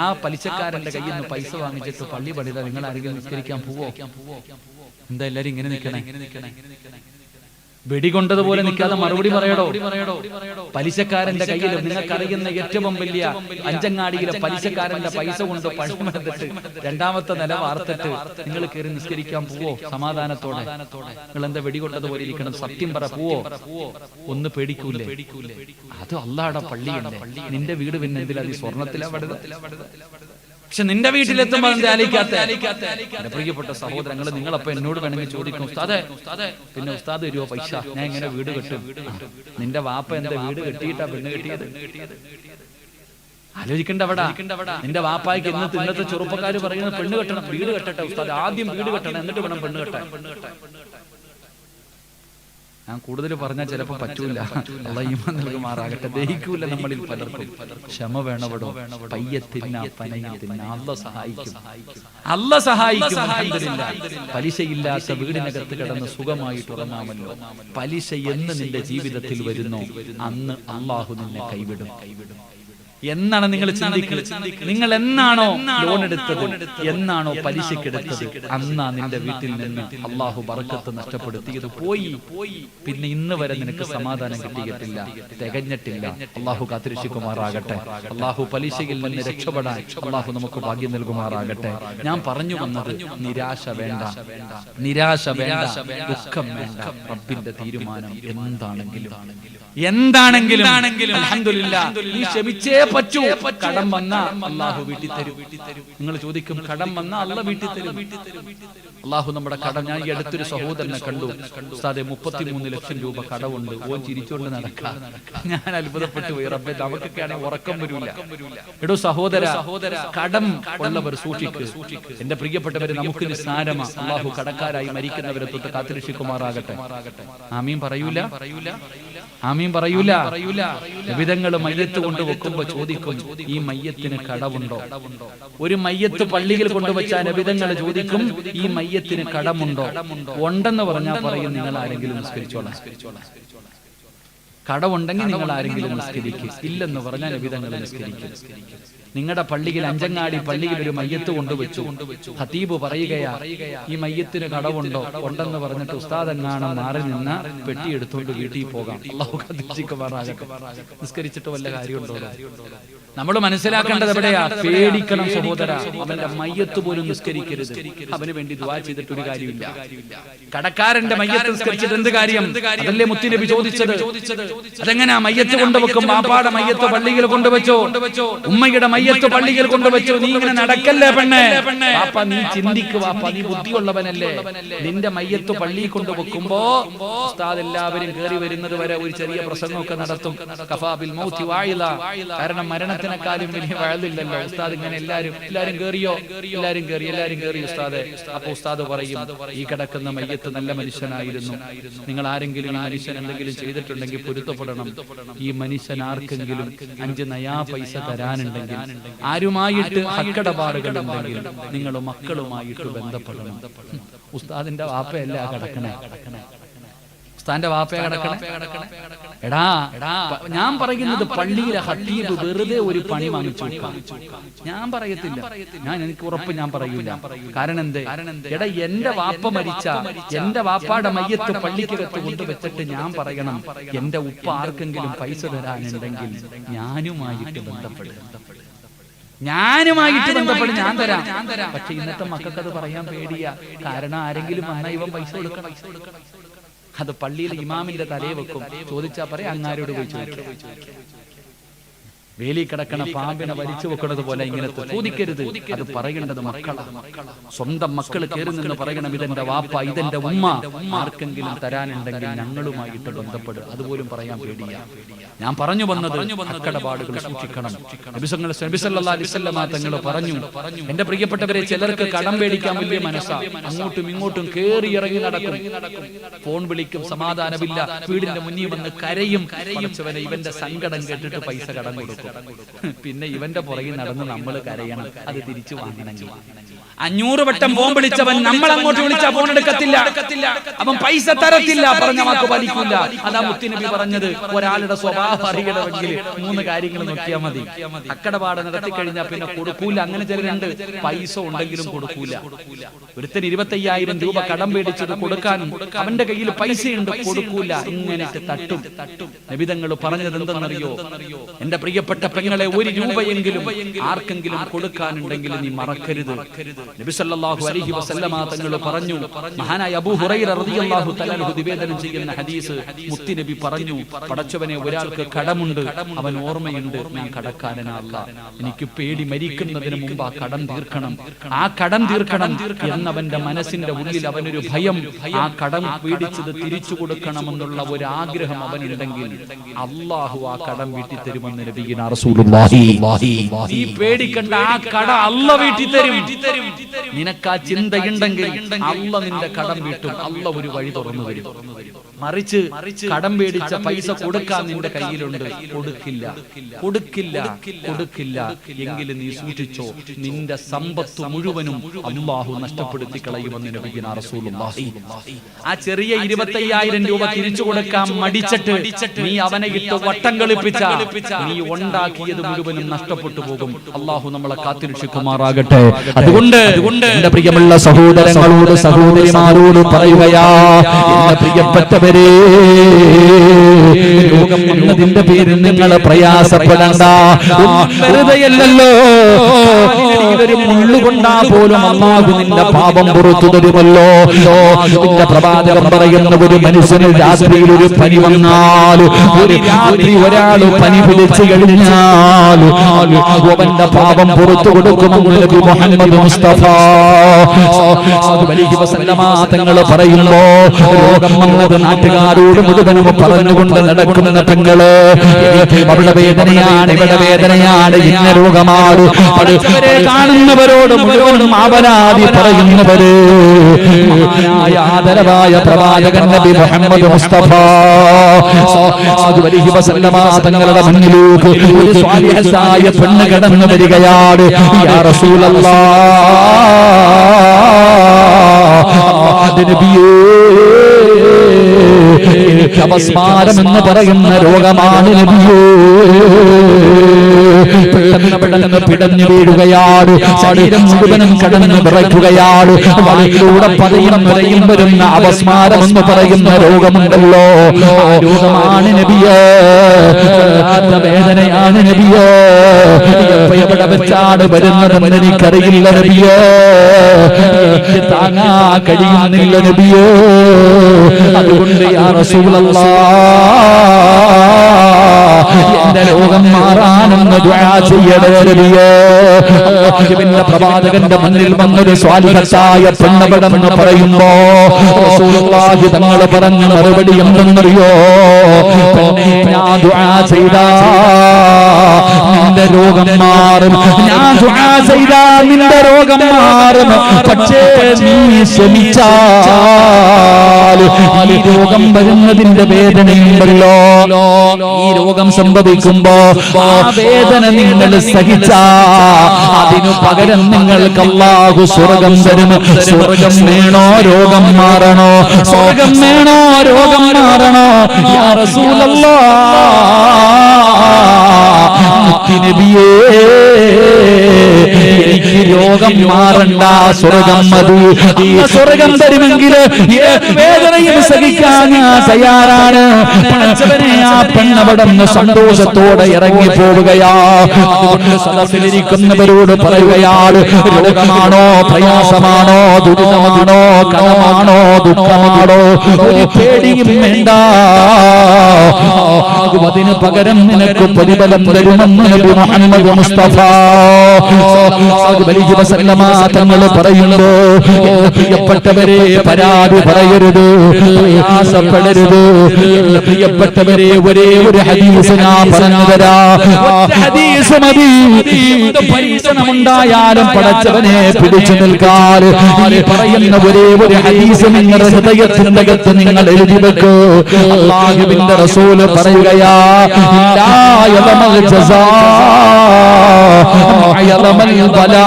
ആ പലിശക്കാരന്റെ കയ്യിൽ നിന്ന് പൈസ വാങ്ങിച്ചിട്ട് പള്ളി പണിതാ നിങ്ങൾ ആരെങ്കിലും നിസ്കരിക്കാൻ പോവോ? എന്താ എല്ലാരും ഇങ്ങനെ നിൽക്കണേ? വെടികൊണ്ടതുപോലെ നിൽക്കാതെ മറുപടി പറയടോ. പലിശക്കാരന്റെ കയ്യിൽ നിങ്ങൾക്കറിയുന്ന ഏറ്റവും വലിയ അഞ്ചങ്ങാടിയിലെ പലിശക്കാരന്റെ പൈസ കൊണ്ട് പണമെടുത്തിട്ട് 2ാമത്തെ നില വാർത്തിട്ട് നിങ്ങൾ കയറി നിസ്കരിക്കാൻ പോവോ സമാധാനത്തോടെ? നിങ്ങൾ എന്താ വെടികൊണ്ടതുപോലെ ഇരിക്കണം? സത്യം പറ, പോവോ? ഒന്ന് പേടിക്കൂലേ? അത് അല്ലാഹുടെ പള്ളിയല്ലേ. നിന്റെ വീട് പിന്നെ എന്തിലാ? സ്വർണത്തിലാ പടുത. പക്ഷെ നിന്റെ വീട്ടിലെത്തുമ്പോൾ എന്റെ പ്രിയപ്പെട്ട സഹോദരങ്ങൾ, നിങ്ങളപ്പോ എന്നോട് വേണമെങ്കിൽ ചോദിക്കും, ഉസ്താദേ പിന്നെ ഉസ്താദ് തരുമോ പൈസ? ഞാൻ എങ്ങനെ വീട് കെട്ടും? നിന്റെ വാപ്പ എന്താ വീട് കെട്ടിയിട്ടാ പെണ്ണ് കെട്ടിയത്? ആലോചിക്കണ്ട അവിടെ. നിന്റെ വാപ്പായ്ക്ക് ഇന്നത്തെ ചെറുപ്പക്കാര് പറയുന്നത് പെണ്ണ് കെട്ടണം, വീട് കെട്ടട്ടെ ഉസ്താദ്, ആദ്യം വീട് കെട്ടണം എന്നിട്ട് വേണം പെണ്ണ് കെട്ടാൻ. ഞാൻ കൂടുതൽ പറഞ്ഞാൽ ചിലപ്പോൾ പറ്റൂല. അല്ലാഹ് ഈമാൻ നൽകുമാറാകട്ടെ. ദഹിക്കൂല നമ്മളിൽ പലർക്കും. ക്ഷമ വേണവടോ. പയ്യത്തിന്ന പനയത്തിന്ന അല്ലാഹ് സഹായിക്കും. അല്ലാഹ് സഹായിക്കും. അൽഹംദുലില്ലാഹ്. പലിശയില്ലാത്ത വീടിനകത്ത് കിടന്ന് സുഖമായിട്ട് ഉറങ്ങാമല്ലോ. പലിശ എന്ന് നിന്റെ ജീവിതത്തിൽ വരുന്നോ അന്ന് അല്ലാഹു നിന്നെ കൈവിടും. എന്നാണ് നിങ്ങൾ ചിന്തിക്കുന്നത്? നിങ്ങൾ എന്നാണോ ലോൺ എടുത്തത്, എന്നാണോ പലിശക്കെടുത്തത്, അന്നാ നിന്റെ വീട്ടിൽ നിന്ന് അല്ലാഹു ബർക്കത്ത് നഷ്ടപ്പെടുത്തിയത് പോയി. പിന്നെ ഇന്ന് വരെ നിനക്ക് സമാധാനം കിട്ടിയിട്ടില്ല, തികഞ്ഞിട്ടില്ല. അല്ലാഹു കാത്തിരക്ഷിക്കുമാറാകട്ടെ. അല്ലാഹു പലിശയിൽ നിന്ന് രക്ഷപ്പെടാൻ അല്ലാഹു നമുക്ക് ഭാഗ്യം നൽകുമാറാകട്ടെ. ഞാൻ പറഞ്ഞു വന്നത്, നിരാശ വേണ്ട, നിരാശ വേണ്ട, ദുഃഖം വേണ്ട. റബ്ബിന്റെ തീരുമാനം എന്താണെങ്കിലും അൽഹംദുലില്ലാഹ് നീ ക്ഷമിച്ചേ പറ്റൂ. കടം വന്നാ അല്ലാഹു വീട്ടിൽ തരും. നിങ്ങൾ ചോദിക്കും, കടം വന്നാ അല്ലാഹു വീട്ടിൽ തരും? അല്ലാഹു നമ്മുടെ കടം, ഞാൻ ഈ അടുത്തൊരു സഹോദരനെ കണ്ടു, ഉസ്താദേ 33 ലക്ഷം രൂപ കടവുണ്ട്, ഓൻ ചിരിച്ചുകൊണ്ട് നടക്കാം. ഞാൻ അത്ഭുതപ്പെട്ടു പോയി. റബ്ബേ, നമുക്കൊക്കെ ആണെങ്കിൽ ഉറക്കം വരില്ല. എടോ സഹോദര, കടം ഉള്ളവർ സൂക്ഷിക്ക്. എന്റെ പ്രിയപ്പെട്ടവരെ, നമുക്ക് നിസ്സാരമാ. അല്ലാഹു കടക്കാരായി മരിക്കുന്നവരെ തൊട്ട് കാത്തിരക്ഷിക്കുമാറാകട്ടെ. ആമീൻ പറയൂല? ആമീൻ പറയൂല? വിധങ്ങൾ മയ്യത്ത് കൊണ്ട് വെക്കുമ്പോ ചോദിക്കും, ഈ മയ്യത്തിന് കടമുണ്ടോ? ഒരു മയ്യത്ത് പള്ളിയിൽ കൊണ്ടുവച്ചാൽ നബിതങ്ങൾ ചോദിക്കും, ഈ മയ്യത്തിന് കടമുണ്ടോ? ഉണ്ടെന്ന് പറഞ്ഞാൽ പറയും, നിങ്ങൾ ആരെങ്കിലും നിസ്കരിച്ചോളാം. കടമുണ്ടെങ്കിൽ നിങ്ങൾ ആരെങ്കിലും നിസ്കരിക്കും. ഇല്ലെന്ന് പറഞ്ഞാൽ നബിതങ്ങൾ നിസ്കരിക്കും. നിങ്ങളുടെ പള്ളിയിൽ, അഞ്ചങ്ങാടി പള്ളിയിൽ ഒരു മയ്യത്ത് കൊണ്ടുവച്ചു. ഖതീബ് പറയുകയാ, ഈ മയ്യത്തിന് കടവുണ്ടോ? ഉണ്ടെന്ന് പറഞ്ഞിട്ട് ഉസ്താദ് എങ്ങാണം മാറി നിന്ന് പെട്ടി എടുത്തുകൊണ്ട് വീട്ടിൽ പോകാം. അല്ലാഹു കാത്തിരക്ഷിക്കുമാറാകട്ടെ. നിസ്കരിച്ചിട്ട് വല്ല കാര്യമുണ്ടോ? നമ്മൾ മനസ്സിലാക്കേണ്ടത് എവിടെയാ? പേടിക്കണം സഹോദര. അവന്റെ മയ്യത്ത് പോലും നിസ്കരിക്കരുത്. അവന് വേണ്ടി ദുആ ചെയ്തിട്ടൊരു കാര്യമില്ല. കടക്കാരന്റെ മയ്യത്ത് നിസ്കരിച്ചിട്ട് എന്ത് കാര്യം? അതല്ലേ മുത്തുനബി ചോദിച്ചത്. അതെങ്ങനെയാ മയ്യത്ത് കൊണ്ടുവെക്കും? ബാപ്പാടെ മയ്യത്ത് പള്ളിയിൽ കൊണ്ടുവച്ചോ, ഉമ്മയുടെ മയ്യത്ത് പള്ളിയിൽ കൊണ്ടുവച്ചോ. നീ ഇങ്ങനെ നടക്കല്ലേ പെണ്ണെ. ബാപ്പ നീ ചിന്തിക്ക്, ബാപ്പ നീ ബുദ്ധിയുള്ളവനല്ലേ. നിന്റെ മയ്യത്ത് പള്ളിയിൽ കൊണ്ടുവെക്കുമ്പോ ഉസ്താദ് എല്ലാവരും കയറി വരുന്നത് വരെ ഒരു ചെറിയ പ്രസംഗമൊക്കെ നടത്തും. കഫാ ബിൽ മൗതി വാഇല. കാരണം മരണത്തിനെക്കാളും വലിയ വഅലില്ലല്ലോ. ഉസ്താദ് ഇങ്ങനെ എല്ലാരും കേറിയോ? എല്ലാരും കേറി ഉസ്താദെ. അപ്പൊ ഉസ്താദ് പറയും, ഈ കിടക്കുന്ന മയ്യത്ത് നല്ല മനുഷ്യനായിരുന്നു. നിങ്ങൾ ആരെങ്കിലും ഈ മനുഷ്യൻ എന്തെങ്കിലും ചെയ്തിട്ടുണ്ടെങ്കിൽ പൊരുത്തപ്പെടണം. ഈ മനുഷ്യൻ ആർക്കെങ്കിലും 5 നയാ പൈസ തരാനുണ്ടെങ്കിൽ, ആരുമായിട്ട് ഹക്കടപാടുകളുണ്ടെങ്കിൽ നിങ്ങൾ മക്കളുമായിട്ട് ബന്ധപ്പെടണം. ഉസ്താദിന്റെ വാപ്പയല്ല കിടക്കണേ, ഉസ്താദിന്റെ വാപ്പയെ കിടക്കണേ. എടാ ഞാൻ പറയുന്നത് പള്ളിയിലെ ഖതീബ് വെറുതെ ഒരു പണി വാങ്ങിച്ചു. ഞാൻ പറയത്തില്ല, എനിക്ക് ഉറപ്പ് ഞാൻ പറയൂല. കാരണം എന്തേ? എടാ എന്റെ വാപ്പ മരിച്ച, എന്റെ വാപ്പാടെ മയ്യത്ത് പള്ളിക്കകത്ത് കൊണ്ടുവച്ചിട്ട് ഞാൻ പറയണം, എന്റെ ഉപ്പ ആർക്കെങ്കിലും പൈസ തരാനുണ്ടെങ്കിൽ ഞാനുമായിട്ട് ബന്ധപ്പെടും. ഞാൻ തരാം. പക്ഷെ ഇന്നത്തെ മക്കൾക്ക് അത് പറയാൻ പേടിയാ. കാരണം ആരെങ്കിലും വന്നാൽ ഇവൻ പൈസ കൊടുക്കണം. അത് പള്ളിയിലെ ഇമാമിന്റെ തലയെ വെക്കും. ചോദിച്ചാ പറയാം, അങ്ങാരോട് പോയി ചോദിക്കും. വേലി കിടക്കണ പാമ്പിനെ വലിച്ചു വെക്കുന്നത് പോലെ ഇങ്ങനത്തെ ചോദിക്കരുത്. അത് പറയേണ്ടത് മക്കളാണ്. സ്വന്തം മക്കൾ കയറി നിന്ന് പറയണം, ഇതെന്റെ വാപ്പ, ഇതെന്റെ ഉമ്മ, ആർക്കെങ്കിലും തരാനുണ്ടെങ്കിൽ ഞങ്ങളുമായിട്ട് ബന്ധപ്പെടും. അതുപോലും പറയാൻ പേടിയാ. ഞാൻ പറഞ്ഞു വന്നത് അക്കടപാടുകൾ സൂക്ഷിക്കണം. നബി സല്ലല്ലാഹു അലൈഹി വസല്ലം തങ്ങൾ പറഞ്ഞു, എന്റെ പ്രിയപ്പെട്ടവരെ, ചിലർക്ക് കടം പേടിക്കാൻ വലിയ മനസ്സാ. അങ്ങോട്ടും ഇങ്ങോട്ടും കേറി ഇറങ്ങി നടക്കും. ഫോൺ വിളിക്കും, സമാധാനമില്ല. വീടിന്റെ മുന്നിൽ വന്ന് കരയും. ഇവന്റെ സങ്കടം കേട്ടിട്ട് പൈസ കടം കൊടുക്കും. പിന്നെ ഇവന്റെ പുറകിൽ നടന്ന് നമ്മൾ കരയണം. അത് തിരിച്ചു വാങ്ങണമെങ്കിൽ 500 വട്ടം ഫോൺ വിളിച്ചവൻ നമ്മൾ അങ്ങോട്ട് വിളിച്ചാൽ ഫോൺ എടുക്കത്തില്ല. അവൻ പൈസ തരത്തില്ല. പറഞ്ഞ വാക്ക് പാലിക്കില്ല. അതാ മുത്തുനബി പറഞ്ഞത്, ഒരാളുടെ സ്വഭാവം അറിയണമെങ്കിൽ 3 കാര്യങ്ങൾ നോക്കിയാൽ മതി. അക്കടപാട് നടത്തി കഴിഞ്ഞാൽ പിന്നെ കൊടുക്കൂല. അങ്ങനെ ചിലരുണ്ട്, പൈസ ഉണ്ടെങ്കിലും കൊടുക്കൂല. ഒരുത്തൻ 25,000 രൂപ കടം പേടിച്ചത് കൊടുക്കാനും അവന്റെ കയ്യിൽ പൈസയുണ്ട്, കൊടുക്കൂല. ഇങ്ങനെ തട്ടും. നബിതങ്ങൾ പറഞ്ഞത് എന്തെന്നറിയോ? എന്റെ പ്രിയപ്പെട്ട പെങ്ങളെ, 1 രൂപയെങ്കിലും ആർക്കെങ്കിലും കൊടുക്കാനുണ്ടെങ്കിൽ നീ മറക്കരുത്. നബി സല്ലല്ലാഹു അലൈഹി വസല്ലമ തങ്ങൾ പറഞ്ഞു, മഹാനായ അബൂ ഹുറൈറ റളിയല്ലാഹു തആല നിവേദനം ചെയ്യുന്ന ഹദീസ്, മുത്തുനബി പറഞ്ഞു, പടച്ചവനെ, ഒരാൾക്ക് കടമുണ്ട്, അവൻ ഓർമ്മയുണ്ട്, ഞാൻ കടക്കാരനല്ല, എനിക്ക് പേടി, മരിക്കുന്നതിന് മുമ്പ് ആ കടം തീർക്കണം, ആ കടം തീർക്കണം എന്നവന്റെ മനസ്സിന്റെ ഉള്ളിൽ അവനൊരു ഭയം, ആ കടം പീഡിച്ചത് തിരിച്ചു കൊടുക്കണമെന്നുള്ള ഒരു ആഗ്രഹം അവനുണ്ടെങ്കിൽ അല്ലാഹു ആ കടം വീട്ടി തരുമെന്ന് നബിയിന റസൂലുള്ളാഹി. ഈ പേടിക്കണ്ട, ആ കട അല്ലാഹു വീട്ടി തരും. നിനക്ക് ആ ചിന്തയുണ്ടെങ്കിൽ അല്ലാഹു നിന്റെ കടം വീട്ടും. അല്ലാഹു ഒരു വഴി തുറന്നു തരും. മറിച്ച് കടം പേടിച്ച പൈസ കൊടുക്കാൻ നിന്റെ കയ്യിലുണ്ട്, കൊടുക്കില്ല എങ്കിലും നീ സൂക്ഷിച്ചോ, നിന്റെ സമ്പത്ത് മുഴുവനും അല്ലാഹു നഷ്ടപ്പെടുത്തി കളയുമെന്ന് നബിയിന റസൂലുള്ളാഹി. ആ ചെറിയ 25,000 രൂപ തിരിച്ചു കൊടുക്കാൻ മടിച്ചിട്ട് നീ അവനെ ഇട്ട് വട്ടം കളിപ്പിച്ച നീ ഉണ്ടാക്കിയത് മുഴുവനും നഷ്ടപ്പെട്ടു പോകും. അല്ലാഹു നമ്മളെ കാത്തിരക്ഷിക്കുമാറാകട്ടെ. അതുകൊണ്ട് എന്റെ പ്രിയമുള്ള സഹോദരങ്ങളോട്, സഹോദരിമാരോട് പറയുകയാ, എന്റെ പ്രിയപ്പെട്ടവരെ, രോഗം എന്നതിന്റെ പേരിൽ നിങ്ങൾ പ്രയാസപ്പെടണ്ട. വെറുതെയല്ലോ, ഒരു മുള്ളുകൊണ്ടാ പോലും അല്ലാഹു നിന്റെ പാപം പുറത്തു തരുമല്ലോ. നിന്റെ പ്രവാചകൻ പറയുന്ന, ഒരു മനുഷ്യന് രാത്രിയിൽ ഒരു പനി വന്നാൽ, ഒരു രാത്രി ഒരാൾ പനി പിടിച്ചു കഴിഞ്ഞാൽ അവന്റെ പാപം പുറത്തു കൊടുക്കുമെന്ന് നബി മുഹമ്മദ് മുസ്തഫ സല്ലല്ലാഹു അലൈഹി വസല്ലമ തങ്ങൾ പറയുമ്പോ, രോഗം വന്നത് നാട്ടുകാരോട് മുഴുവനും പറഞ്ഞുകൊണ്ട് നടക്കുന്ന പെങ്ങള്, അവിടെ വേദനയാണ്, ഇവിടെ വേദനയാണ്, ഇന്ന രോഗമാണ്, അടുത്തവരെ കാണുന്നവരോട് മുഴുവനും അപരാധി പറയുന്നവര് ആദരവായ പ്രവാചകൻ നബി മുഹമ്മദ് മുസ്തഫ സല്ലല്ലാഹു അലൈഹി വസല്ലമ തങ്ങളുടെ മുന്നിലേക്ക് ഒരു സ്വാലിഹത്തായ പെണ്ണ് കടന്നു വരികയാണ്. യാ റസൂലല്ലാഹ്, നബിയേ, എനിക്ക് അപസ്മാരം എന്ന് പറയുന്ന രോഗമാണ് നബിയേ. പെട്ടെന്ന് പിടഞ്ഞു വീഴുകയാണ്. ശരീരം മുഴുവനും കടന്നു വിറയ്ക്കുകയാണ്. വഴിയിലൂടെ പതയും നിറയും വരുന്ന അപസ്മാരം എന്ന് പറയുന്ന രോഗമുണ്ടല്ലോ, ആ രോഗമാണ് നബിയേ. വേദനയാണ് നബിയേ. എവിടെ വെച്ചാണ് വരുന്നതെന്ന് എനിക്കറിയില്ല നബിയേ. എനിക്ക് താങ്ങാൻ കഴിയുന്നില്ല നബിയേ. അതുകൊണ്ട് യാ റസൂലല്ലാഹ്, എന്റെ രോഗം മാറാനെന്ന് ദുആ ചെയ്യണേ നബിയേ. അല്ലാഹുവിന്റെ പ്രവാചകന്റെ മുന്നിൽ വന്നൊരു സ്വാലിഹത്തായ പെണ്ണവിടെന്ന് പറയുമ്പോ റസൂലുള്ളാഹി തങ്ങൾ പറഞ്ഞ മറുപടി എന്തെന്നറിയോ? പെണ്ണേ, ഞാൻ ദുആ ചെയ്താ നിന്റെ രോഗം മാറും. ഞാൻ ദുആ ചെയ്താ നിന്റെ രോഗം മാറും. പക്ഷേ നീ ശ്രമിച്ചാൽ ഈ രോഗം വരുന്നതിന്റെ വേദനയുണ്ടല്ലോ, ഈ രോഗം സംഭവിക്കുമ്പോ ആ വേദന നിങ്ങൾ സഹിച്ചാ അതിനു പകരം നിങ്ങൾക്ക് അല്ലാഹു സ്വർഗം തരും. സ്വർഗം വേണോ രോഗം മാറണോ? സ്വർഗം വേണോ രോഗം മാറണോ? യാ റസൂലല്ലാഹ്, നബിയേ, എനിക്ക് രോഗം മാറണ്ട, സ്വർഗം മതി. ഈ സ്വർഗം തരുമെങ്കിൽ ഏത് വേദനയും സഹിക്കാൻ ഞാൻ തയ്യാറാണ്. പടച്ചവനെ, ആ പെണ്ണവിടുന്ന് സന്തോഷത്തോടെ ഇറങ്ങി പോവുകയാ. അതുകൊണ്ട് സദസ്സിലിരിക്കുന്നവരോട് പറയുകയാണ്, രോഗമാണോ, പ്രയാസമാണോ, ദുരിതമാണോ, കടമാണോ, ദുഃഖമാണോ, ഒരു പേടിയും വേണ്ട. അതിന് പകരം നിനക്ക് പ്രതിഫലം തരുമെന്ന് നബി മുഹമ്മദ് മുസ്തഫ സല്ലല്ലാഹു അലൈഹി വസല്ലമ തങ്ങൾ പറയുന്നു. പ്രിയപ്പെട്ടവരെ, പരാതി പറയരുത്, പ്രയാസപ്പെടരുത്. പ്രിയപ്പെട്ടവരെ, ഒരേ ഒരു ഹദീസ് ഞാൻ പറഞ്ഞു തരാം. ഒറ്റ ഹദീസ് മതി. എന്ത് പരീക്ഷണമുണ്ടായാലും പടച്ചവനെ പിടിച്ചു നിൽക്കാൻ ഈ പറയുന്ന ഒരേ ഒരു ഹദീസ് നിങ്ങളുടെ ഹൃദയത്തിന്റെ അകത്ത് നിങ്ങൾ എഴുതി വെക്കൂ. അല്ലാഹുവിന്റെ റസൂൽ പറയുകയാ, ലാ യലമൽ ജസാ യലമൽ ബലാ.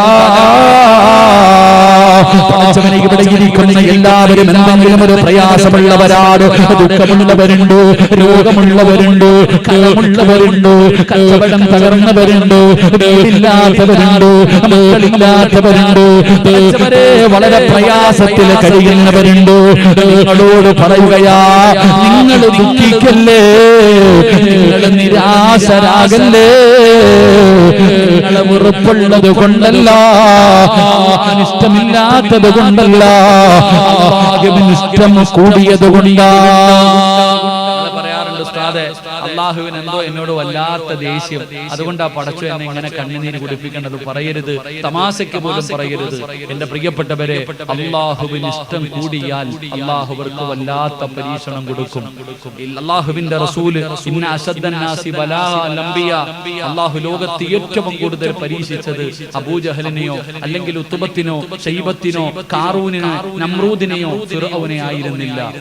പടച്ചവനെ, ഇവിടെ ഇരിക്കുന്ന എല്ലാവരും എന്തെങ്കിലും ഒരു പ്രയാസമുള്ളവരാണ്. ദുഃഖമുള്ളവരുണ്ട്, രോഗമുള്ളവരുണ്ട്, കടമുള്ളവരുണ്ട്, കച്ചവടം തകർന്നവരുണ്ട്, വീടില്ലാത്തവരുണ്ട്, മക്കളില്ലാത്തവരുണ്ട്, പടച്ചവരെ വളരെ പ്രയാസത്തിൽ കഴിയുന്നവരുണ്ട്. നിങ്ങളോട് പറയുകയാ, നിങ്ങൾ ദുഃഖിക്കല്ലേ, നിങ്ങൾ നിരാശരാകല്ലേ. നിങ്ങളെ വെറുപ്പുള്ളത് കൊണ്ടല്ല, ഇഷ്ടമില്ലാത്തത് കൊണ്ടല്ല, അല്ലാഹുവിന് ഇഷ്ടം കൂടിയത് കൊണ്ടാണ്. പറയാറുണ്ട് ഉസ്താദേ, അല്ലാഹുവിന് എന്തോ എന്നോട് വല്ലാത്ത ദേഷ്യം, അതുകൊണ്ടാ പടച്ചു എന്നെ ഇങ്ങനെ കണ്ണുനീര് കുടിപ്പിക്കേണ്ടത്. പറയരുത്, തമാശയ്ക്ക് പോലും പറയരുത്. എന്റെ പ്രിയപ്പെട്ടവരെ, അല്ലാഹുവിന് ഇഷ്ടം കൂടിയാൽ അല്ലാഹു അവർക്ക് വല്ലാത്ത പരീക്ഷണം കൊടുക്കും. അല്ലാഹുവിന്റെ റസൂല്, ഇന്ന അശദ്ദന്നാസി ബലാഅ അൽ-അംബിയ, അല്ലാഹു ലോകത്ത് ഏറ്റവും കൂടുതൽ പരീക്ഷിച്ചത് അബൂജഹലിനെയോ അല്ലെങ്കിൽ ഉത്ബത്തിനോ ഷൈബത്തിനോ കാറൂനിനോ നമ്രൂദിനെയോ ഫിർഔനെ ആയിരുന്നില്ല.